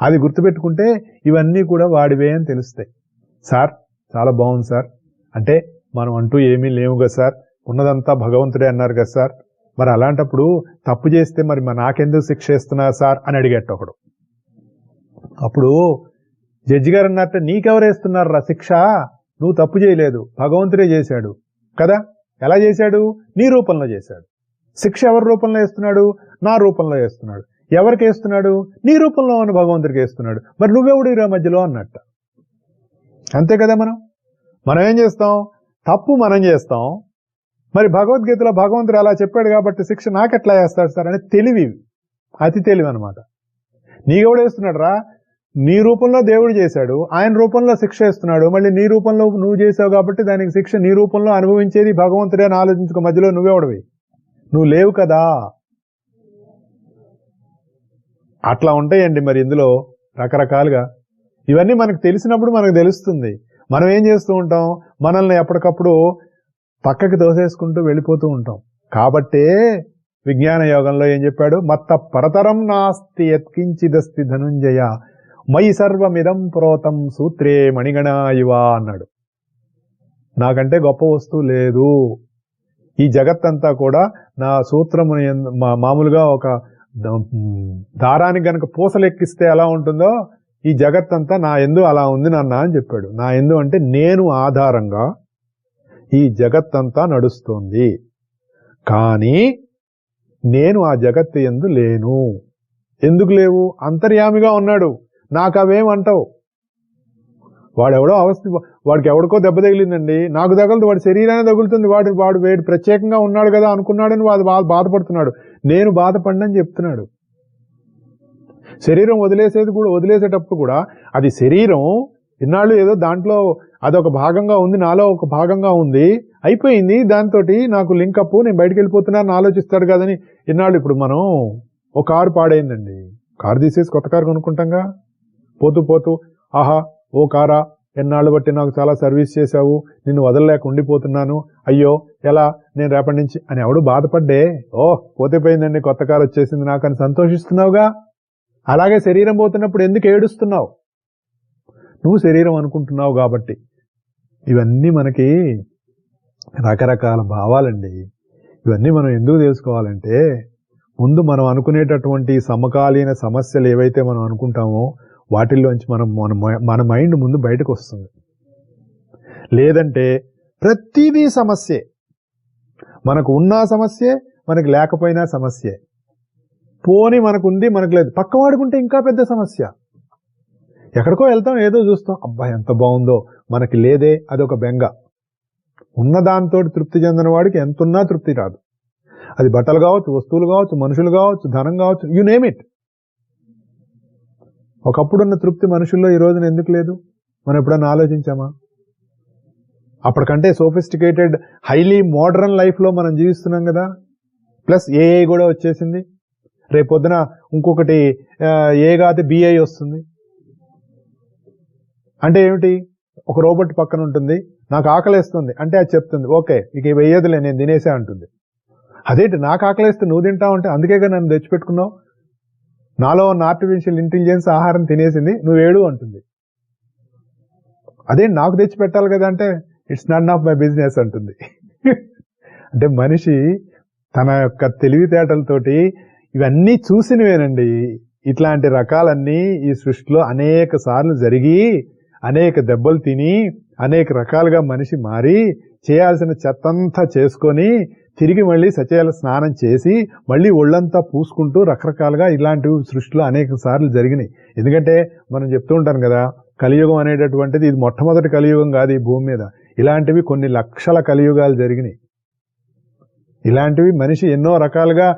అది గుర్తుపెట్టుకుంటే ఇవన్నీ కూడా వాడివే అని తెలుస్తాయి. సార్ చాలా బాగుంది సార్, అంటే మనం అంటూ ఏమీ లేవు కదా సార్, ఉన్నదంతా భగవంతుడే అన్నారు కదా సార్, మరి అలాంటప్పుడు తప్పు చేస్తే మరి నాకెందుకు శిక్ష ఇస్తున్నారు సార్ అని అడిగేట ఒకడు. అప్పుడు జడ్జి గారు అన్నట్టు నీకెవరు వేస్తున్నారు రా శిక్ష, నువ్వు తప్పు చేయలేదు, భగవంతుడే చేశాడు కదా. ఎలా చేశాడు? నీ రూపంలో చేశాడు. శిక్ష ఎవరి రూపంలో వేస్తున్నాడు? నా రూపంలో వేస్తున్నాడు. ఎవరికి వేస్తున్నాడు? నీ రూపంలో ఉన్న భగవంతుడికి వేస్తున్నాడు. మరి నువ్వెవడు ఈ మధ్యలో అన్నట్ట. అంతే కదా. మనం ఏం చేస్తాం? తప్పు మనం చేస్తాం. మరి భగవద్గీతలో భగవంతుడు అలా చెప్పాడు కాబట్టి శిక్ష నాకెట్లా వేస్తాడు సార్ అని తెలివి, అతి తెలివి అనమాట. నీకెవడు వేస్తున్నాడు రా? నీ రూపంలో దేవుడు చేశాడు, ఆయన రూపంలో శిక్ష ఇస్తున్నాడు. మళ్ళీ నీ రూపంలో నువ్వు చేసావు కాబట్టి దానికి శిక్ష నీ రూపంలో అనుభవించేది భగవంతుడే అని ఆలోచించుకో. మధ్యలో నువ్వెవడవి? నువ్వు లేవు కదా. అట్లా ఉంటాయండి మరి ఇందులో రకరకాలుగా. ఇవన్నీ మనకు తెలిసినప్పుడు మనకు తెలుస్తుంది. మనం ఏం చేస్తూ ఉంటాం? మనల్ని ఎప్పటికప్పుడు పక్కకి తోసేసుకుంటూ వెళ్ళిపోతూ ఉంటాం. కాబట్టే విజ్ఞాన యోగంలో ఏం చెప్పాడు? మత్త పరతరం నాస్తి యత్కించిదస్తి ధనుంజయ మయి సర్వమిదం ప్రోతం సూత్రే మణిగణా ఇవ అన్నాడు. నాకంటే గొప్ప వస్తువు లేదు. ఈ జగత్తంతా కూడా నా సూత్రముని మామూలుగా ఒక దారానికి గనక పూసలెక్కిస్తే ఎలా ఉంటుందో ఈ జగత్తంతా నా యందు అలా ఉంది నాన్న అని చెప్పాడు. నా యందు అంటే నేను ఆధారంగా ఈ జగత్తంతా నడుస్తోంది, కానీ నేను ఆ జగత్తు యందు లేను. ఎందుకు లేవు? అంతర్యామిగా ఉన్నాడు. నాకు అవేమంటావు? వాడెవడో వాడికి ఎవడికో దెబ్బ తగిలిందండి, నాకు తగలదు, వాడి శరీరాన్ని తగులుతుంది, వాడు వేడు ప్రత్యేకంగా ఉన్నాడు కదా అనుకున్నాడని వాడు బాధపడుతున్నాడు. నేను బాధపడినని చెప్తున్నాడు. శరీరం వదిలేసేటప్పుడు కూడా అది శరీరం ఇన్నాళ్ళు ఏదో దాంట్లో అదొక భాగంగా ఉంది, నాలో ఒక భాగంగా ఉంది, అయిపోయింది, దాంతో నాకు లింకప్, నేను బయటకు వెళ్ళిపోతున్నాను ఆలోచిస్తాడు కదని ఇన్నాళ్ళు. ఇప్పుడు మనం ఒక కారు పాడైందండి, కారు తీసేసి కొత్త కారు కొనుక్కుంటాంగా. పోతూ ఆహా ఓ కారా, ఎన్నాళ్ళు బట్టి నాకు చాలా సర్వీస్ చేశావు, నిన్ను వదలలేక ఉండిపోతున్నాను, అయ్యో ఎలా నేను రేపటి నుంచి అని ఎవడు బాధపడ్డే, పోతే పోయిందండి కొత్త కారు వచ్చేసింది నాకు అని సంతోషిస్తున్నావుగా. అలాగే శరీరం పోతున్నప్పుడు ఎందుకు ఏడుస్తున్నావు? నువ్వు శరీరం అనుకుంటున్నావు కాబట్టి. ఇవన్నీ మనకి రకరకాల భావాలండి. ఇవన్నీ మనం ఎందుకు తెలుసుకోవాలంటే, ముందు మనం అనుకునేటటువంటి సమకాలీన సమస్యలు ఏవైతే మనం అనుకుంటామో వాటిల్లోంచి మన మైండ్ ముందు బయటకు వస్తుంది. లేదంటే ప్రతిదీ సమస్యే. మనకు ఉన్నా సమస్యే, మనకు లేకపోయినా సమస్యే. పోని మనకుంది మనకు లేదు, పక్కవాడుకుంటే ఇంకా పెద్ద సమస్య. ఎక్కడికో వెళ్తాం, ఏదో చూస్తాం, అబ్బా ఎంత బాగుందో, మనకి లేదే, అదొక బెంగ. ఉన్నదాంతో తృప్తి చెందిన వాడికి ఎంతున్నా తృప్తి రాదు. అది బట్టలు కావచ్చు, వస్తువులు కావచ్చు, మనుషులు కావచ్చు, ధనం కావచ్చు, యు నేమ్ ఇట్. ఒకప్పుడున్న తృప్తి మనుషుల్లో ఈ రోజున ఎందుకు లేదు? మనం ఎప్పుడన్నా ఆలోచించామా? అప్పటికంటే సోఫిస్టికేటెడ్ హైలీ మోడర్న్ లైఫ్లో మనం జీవిస్తున్నాం కదా. ప్లస్ ఏఐ కూడా వచ్చేసింది. రేపొద్దున ఇంకొకటి ఏ కాదు బిఐ వస్తుంది. అంటే ఏమిటి? ఒక రోబోట్ పక్కన ఉంటుంది, నాకు ఆకలేస్తుంది అంటే అది చెప్తుంది ఓకే ఇక వెయ్యదులే నేను తినేసే అంటుంది. అదేంటి నాకు ఆకలేస్తే నువ్వు తింటావు అంటే అందుకేగా నన్ను తెచ్చిపెట్టుకున్నావు, నాలో ఉన్న ఆర్టిఫిషియల్ ఇంటెలిజెన్స్ ఆహారం తినేసింది నువ్వు ఏడు అంటుంది. అదే నాకు తెచ్చి పెట్టాలి కదా అంటే it's none of my business అంటుంది. అంటే మనిషి తన యొక్క తెలివితేటలతోటి ఇవన్నీ చూసినవేనండి. ఇట్లాంటి రకాలన్నీ ఈ సృష్టిలో అనేక సార్లు జరిగి అనేక దెబ్బలు తిని అనేక రకాలుగా మనిషి మారి చేయాల్సిన చెత్తంతా చేసుకొని తిరిగి మళ్ళీ సచేల స్నానం చేసి మళ్ళీ ఒళ్ళంతా పూసుకుంటూ రకరకాలుగా ఇలాంటివి సృష్టిలో అనేక సార్లు జరిగినాయి. ఎందుకంటే మనం చెప్తూ ఉంటాం కదా, కలియుగం అనేటటువంటిది ఇది మొట్టమొదటి కలియుగం కాదు ఈ భూమి మీద. ఇలాంటివి కొన్ని లక్షల కలియుగాలు జరిగినాయి. ఇలాంటివి మనిషి ఎన్నో రకాలుగా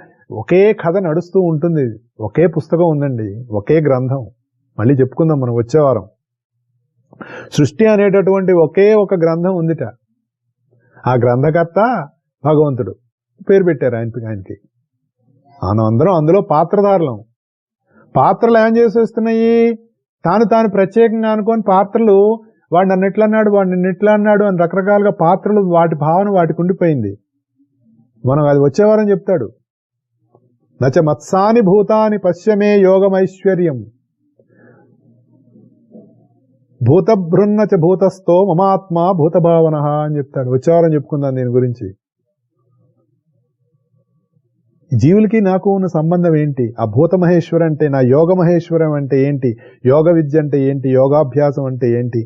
ఒకే కథ నడుస్తూ ఉంటుంది. ఒకే పుస్తకం ఉందండి, ఒకే గ్రంథం. మళ్ళీ చెప్పుకుందాం మనం వచ్చే వారం. సృష్టి అనేటటువంటి ఒకే ఒక గ్రంథం ఉందిట. ఆ గ్రంథకర్త భగవంతుడు పేరు పెట్టారు ఆయనకి. మనం అందరం అందులో పాత్రధారులం. పాత్రలు ఏం చేసేస్తున్నాయి, తాను ప్రత్యేకంగా అనుకొని పాత్రలు వాడు నన్ను ఎట్లా అన్నాడు వాడు నిన్ను ఎట్లా అన్నాడు అని రకరకాలుగా పాత్రలు వాటి భావన వాటికి ఉండిపోయింది. మనం అది వచ్చేవారని చెప్తాడు. నచ మత్సాని భూతాని పశ్యమే యోగమైశ్వర్యం భూతభృన్నచ భూతస్థో మమాత్మ భూతభావన అని చెప్తాడు. వచ్చేవారని చెప్పుకుందాం దీని గురించి. జీవులకి నాకు ఉన్న సంబంధం ఏంటి, ఆ భూత మహేశ్వరం అంటే నా యోగ మహేశ్వరం అంటే ఏంటి, యోగ విద్య అంటే ఏంటి, యోగాభ్యాసం అంటే ఏంటి,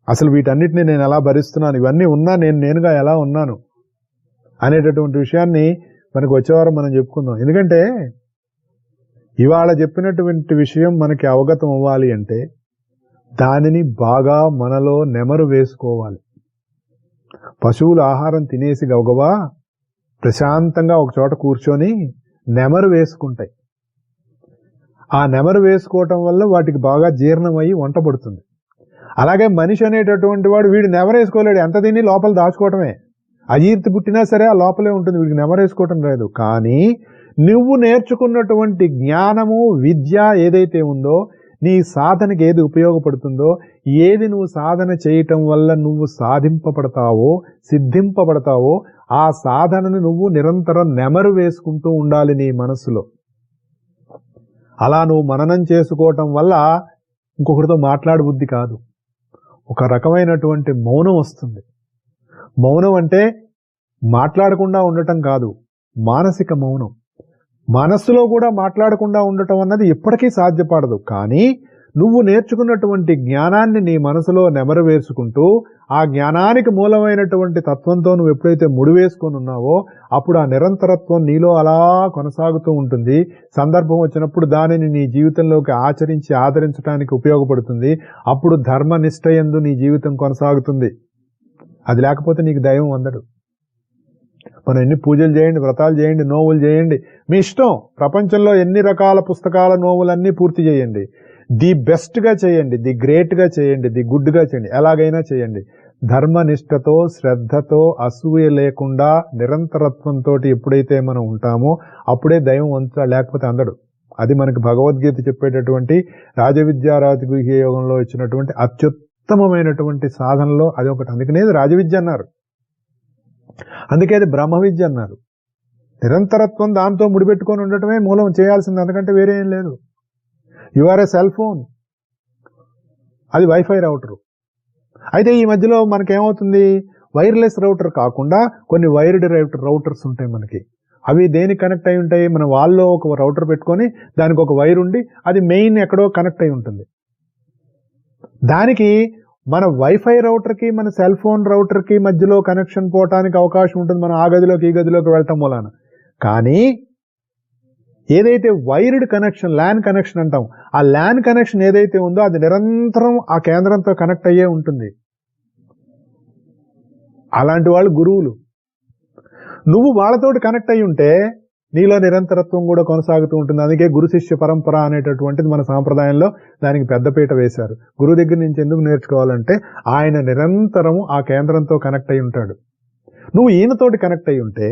అసలు వీటన్నిటిని నేను ఎలా భరిస్తున్నాను, ఇవన్నీ ఉన్నా నేనుగా ఎలా ఉన్నాను అనేటటువంటి విషయాన్ని మనకు వచ్చేవారం మనం చెప్పుకుందాం. ఎందుకంటే ఇవాళ చెప్పినటువంటి విషయం మనకి అవగతం అవ్వాలి అంటే దానిని బాగా మనలో నెమరు వేసుకోవాలి. పశువులు ఆహారం తినేసి గవగవా ప్రశాంతంగా ఒక చోట కూర్చొని నెమరు వేసుకుంటాయి. ఆ నెమరు వేసుకోవటం వల్ల వాటికి బాగా జీర్ణమయ్యి వంట పడుతుంది. అలాగే మనిషి అనేటటువంటి వాడు వీడు నెమరేసుకోలేడు, ఎంత తిని లోపల దాచుకోవటమే. అజీర్తి పుట్టినా సరే ఆ లోపలే ఉంటుంది, వీడికి నెమరేసుకోవటం లేదు. కానీ నువ్వు నేర్చుకున్నటువంటి జ్ఞానము విద్య ఏదైతే ఉందో, నీ సాధనకి ఏది ఉపయోగపడుతుందో, ఏది నువ్వు సాధన చేయటం వల్ల నువ్వు సాధింపబడతావో సిద్ధింపబడతావో ఆ సాధనను నువ్వు నిరంతరం నెమరు వేసుకుంటూ ఉండాలి నీ మనస్సులో. అలా నువ్వు మననం చేసుకోవటం వల్ల ఇంకొకరితో మాట్లాడబుద్ధి కాదు, ఒక రకమైనటువంటి మౌనం వస్తుంది. మౌనం అంటే మాట్లాడకుండా ఉండటం కాదు, మానసిక మౌనం. మనస్సులో కూడా మాట్లాడకుండా ఉండటం అన్నది ఎప్పటికీ సాధ్యపడదు. కానీ నువ్వు నేర్చుకున్నటువంటి జ్ఞానాన్ని నీ మనసులో నెమరు వేసుకుంటూ ఆ జ్ఞానానికి మూలమైనటువంటి తత్వంతో నువ్వు ఎప్పుడైతే ముడివేసుకొని ఉన్నావో అప్పుడు ఆ నిరంతరత్వం నీలో అలా కొనసాగుతూ ఉంటుంది. సందర్భం వచ్చినప్పుడు దానిని నీ జీవితంలోకి ఆచరించి ఆదరించడానికి ఉపయోగపడుతుంది. అప్పుడు ధర్మనిష్టయందు నీ జీవితం కొనసాగుతుంది. అది లేకపోతే నీకు దైవం అందడు. మనం ఎన్ని పూజలు చేయండి, వ్రతాలు చేయండి, నోవులు చేయండి, మీ ఇష్టం. ప్రపంచంలో ఎన్ని రకాల పుస్తకాల నోవులన్నీ పూర్తి చేయండి, ది బెస్ట్గా చేయండి, ది గ్రేట్గా చేయండి, ది గుడ్గా చేయండి, ఎలాగైనా చేయండి. ధర్మనిష్టతో శ్రద్ధతో అసూయ లేకుండా నిరంతరత్వంతో ఎప్పుడైతే మనం ఉంటామో అప్పుడే దైవం అంతా, లేకపోతే అందడు. అది మనకి భగవద్గీత చెప్పేటటువంటి రాజవిద్యా రాజగుహ్య యోగంలో ఇచ్చినటువంటి అత్యుత్తమమైనటువంటి సాధనలో అది ఒకటి. అందుకనే రాజవిద్య అన్నారు, అందుకే అది బ్రహ్మ విద్య అన్నారు. నిరంతరత్వం దాంతో ముడిపెట్టుకొని ఉండటమే మూలం చేయాల్సింది, అందుకంటే వేరే ఏం లేదు. You are a cell phone, అది వైఫై రౌటర్. అయితే ఈ మధ్యలో మనకేమవుతుంది, వైర్లెస్ రౌటర్ కాకుండా కొన్ని వైర్డ్ రౌటర్స్ ఉంటాయి మనకి. అవి దేనికి కనెక్ట్ అయి ఉంటాయి, మన వాల్లో ఒక రౌటర్ పెట్టుకొని దానికి ఒక వైర్ ఉండి అది మెయిన్ ఎక్కడో కనెక్ట్ అయి ఉంటుంది. దానికి మన వైఫై రౌటర్కి మన సెల్ ఫోన్ రౌటర్కి మధ్యలో కనెక్షన్ పోవటానికి అవకాశం ఉంటుంది, మనం ఆ గదిలోకి ఈ గదిలోకి వెళ్ళటం వలన. కానీ ఏదైతే వైర్డ్ కనెక్షన్, ల్యాన్ కనెక్షన్ అంటాం, ఆ ల్యాన్ కనెక్షన్ ఏదైతే ఉందో అది నిరంతరం ఆ కేంద్రంతో కనెక్ట్ అయ్యే ఉంటుంది. అలాంటి వాళ్ళు గురువులు. నువ్వు వాళ్ళతోటి కనెక్ట్ అయి ఉంటే నీలో నిరంతరత్వం కూడా కొనసాగుతూ ఉంటుంది. అందుకే గురు శిష్య పరంపర అనేటటువంటిది మన సాంప్రదాయంలో దానికి పెద్దపీట వేశారు. గురువు దగ్గర నుంచి ఎందుకు నేర్చుకోవాలంటే ఆయన నిరంతరము ఆ కేంద్రంతో కనెక్ట్ అయి ఉంటాడు. నువ్వు ఈయనతోటి కనెక్ట్ అయి ఉంటే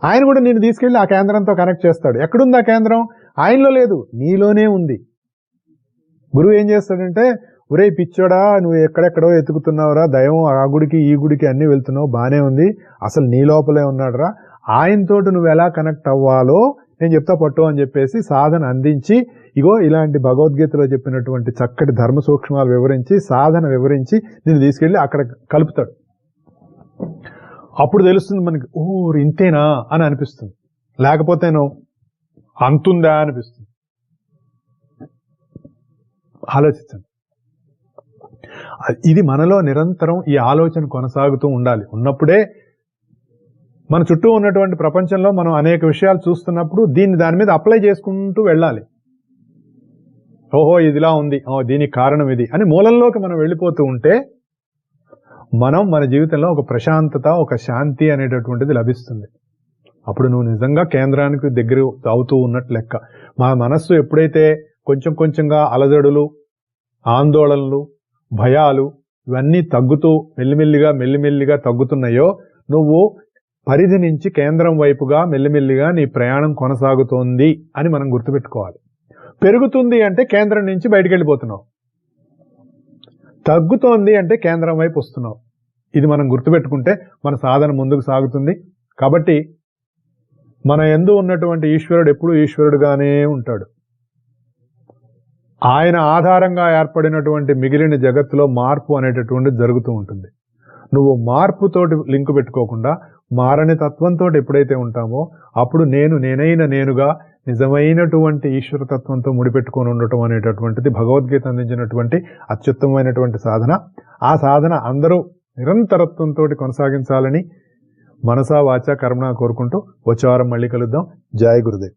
ఆయన కూడా నేను తీసుకెళ్లి ఆ కేంద్రంతో కనెక్ట్ చేస్తాడు. ఎక్కడుంది ఆ కేంద్రం? ఆయనలో లేదు, నీలోనే ఉంది. గురువు ఏం చేస్తాడంటే, ఒరే పిచ్చోడా, నువ్వు ఎక్కడెక్కడో ఎతుకుతున్నావురా, దైవం ఆ గుడికి ఈ గుడికి అన్ని వెళ్తున్నావు, బానే ఉంది, అసలు నీ లోపలే ఉన్నాడురా, ఆయనతోటి నువ్వు ఎలా కనెక్ట్ అవ్వాలో నేను చెప్తా పట్టు అని చెప్పేసి సాధన అందించి, ఇగో ఇలాంటి భగవద్గీతలో చెప్పినటువంటి చక్కటి ధర్మ సూక్ష్మాలు వివరించి, సాధన వివరించి నేను తీసుకెళ్లి అక్కడ కలుపుతాడు. అప్పుడు తెలుస్తుంది మనకి, ఓ ఇంతేనా అని అనిపిస్తుంది. లేకపోతేనో అంతుందా అనిపిస్తుంది. ఆలోచించండి. ఇది మనలో నిరంతరం ఈ ఆలోచన కొనసాగుతూ ఉండాలి. ఉన్నప్పుడే మన చుట్టూ ఉన్నటువంటి ప్రపంచంలో మనం అనేక విషయాలు చూస్తున్నప్పుడు దాని మీద అప్లై చేసుకుంటూ వెళ్ళాలి. ఓహో ఇదిలా ఉంది, దీనికి కారణం ఇది అని మూలంలోకి మనం వెళ్ళిపోతూ ఉంటే మనం మన జీవితంలో ఒక ప్రశాంతత, ఒక శాంతి అనేటటువంటిది లభిస్తుంది. అప్పుడు నువ్వు నిజంగా కేంద్రానికి దగ్గర అవుతూ ఉన్నట్టు లెక్క. మా మనస్సు ఎప్పుడైతే కొంచెం కొంచెంగా అలజడులు, ఆందోళనలు, భయాలు ఇవన్నీ తగ్గుతూ మెల్లిమెల్లిగా తగ్గుతున్నాయో నువ్వు పరిధి నుంచి కేంద్రం వైపుగా మెల్లిమెల్లిగా నీ ప్రయాణం కొనసాగుతోంది అని మనం గుర్తుపెట్టుకోవాలి. పెరుగుతుంది అంటే కేంద్రం నుంచి బయటికి వెళ్ళిపోతున్నావు, తగ్గుతోంది అంటే కేంద్రం వైపు వస్తున్నావు. ఇది మనం గుర్తుపెట్టుకుంటే మన సాధన ముందుకు సాగుతుంది. కాబట్టి మన యందు ఉన్నటువంటి ఈశ్వరుడు ఎప్పుడూ ఈశ్వరుడుగానే ఉంటాడు. ఆయన ఆధారంగా ఏర్పడినటువంటి మిగిలిన జగత్తులో మార్పు అనేటటువంటిది జరుగుతూ ఉంటుంది. నువ్వు మార్పుతోటి లింకు పెట్టుకోకుండా మారని తత్వంతో ఎప్పుడైతే ఉంటామో అప్పుడు నేనుగా నిజమైనటువంటి ఈశ్వర తత్వంతో ముడిపెట్టుకొని ఉండటం అనేటటువంటిది భగవద్గీత అందించినటువంటి అత్యుత్తమైనటువంటి సాధన. ఆ సాధన అందరూ నిరంతరత్వంతో కొనసాగించాలని మనసా వాచా కర్మణ కోరుకుంటూ వచ్చే వారం మళ్ళీ కలుద్దాం. జై గురుదేవ్.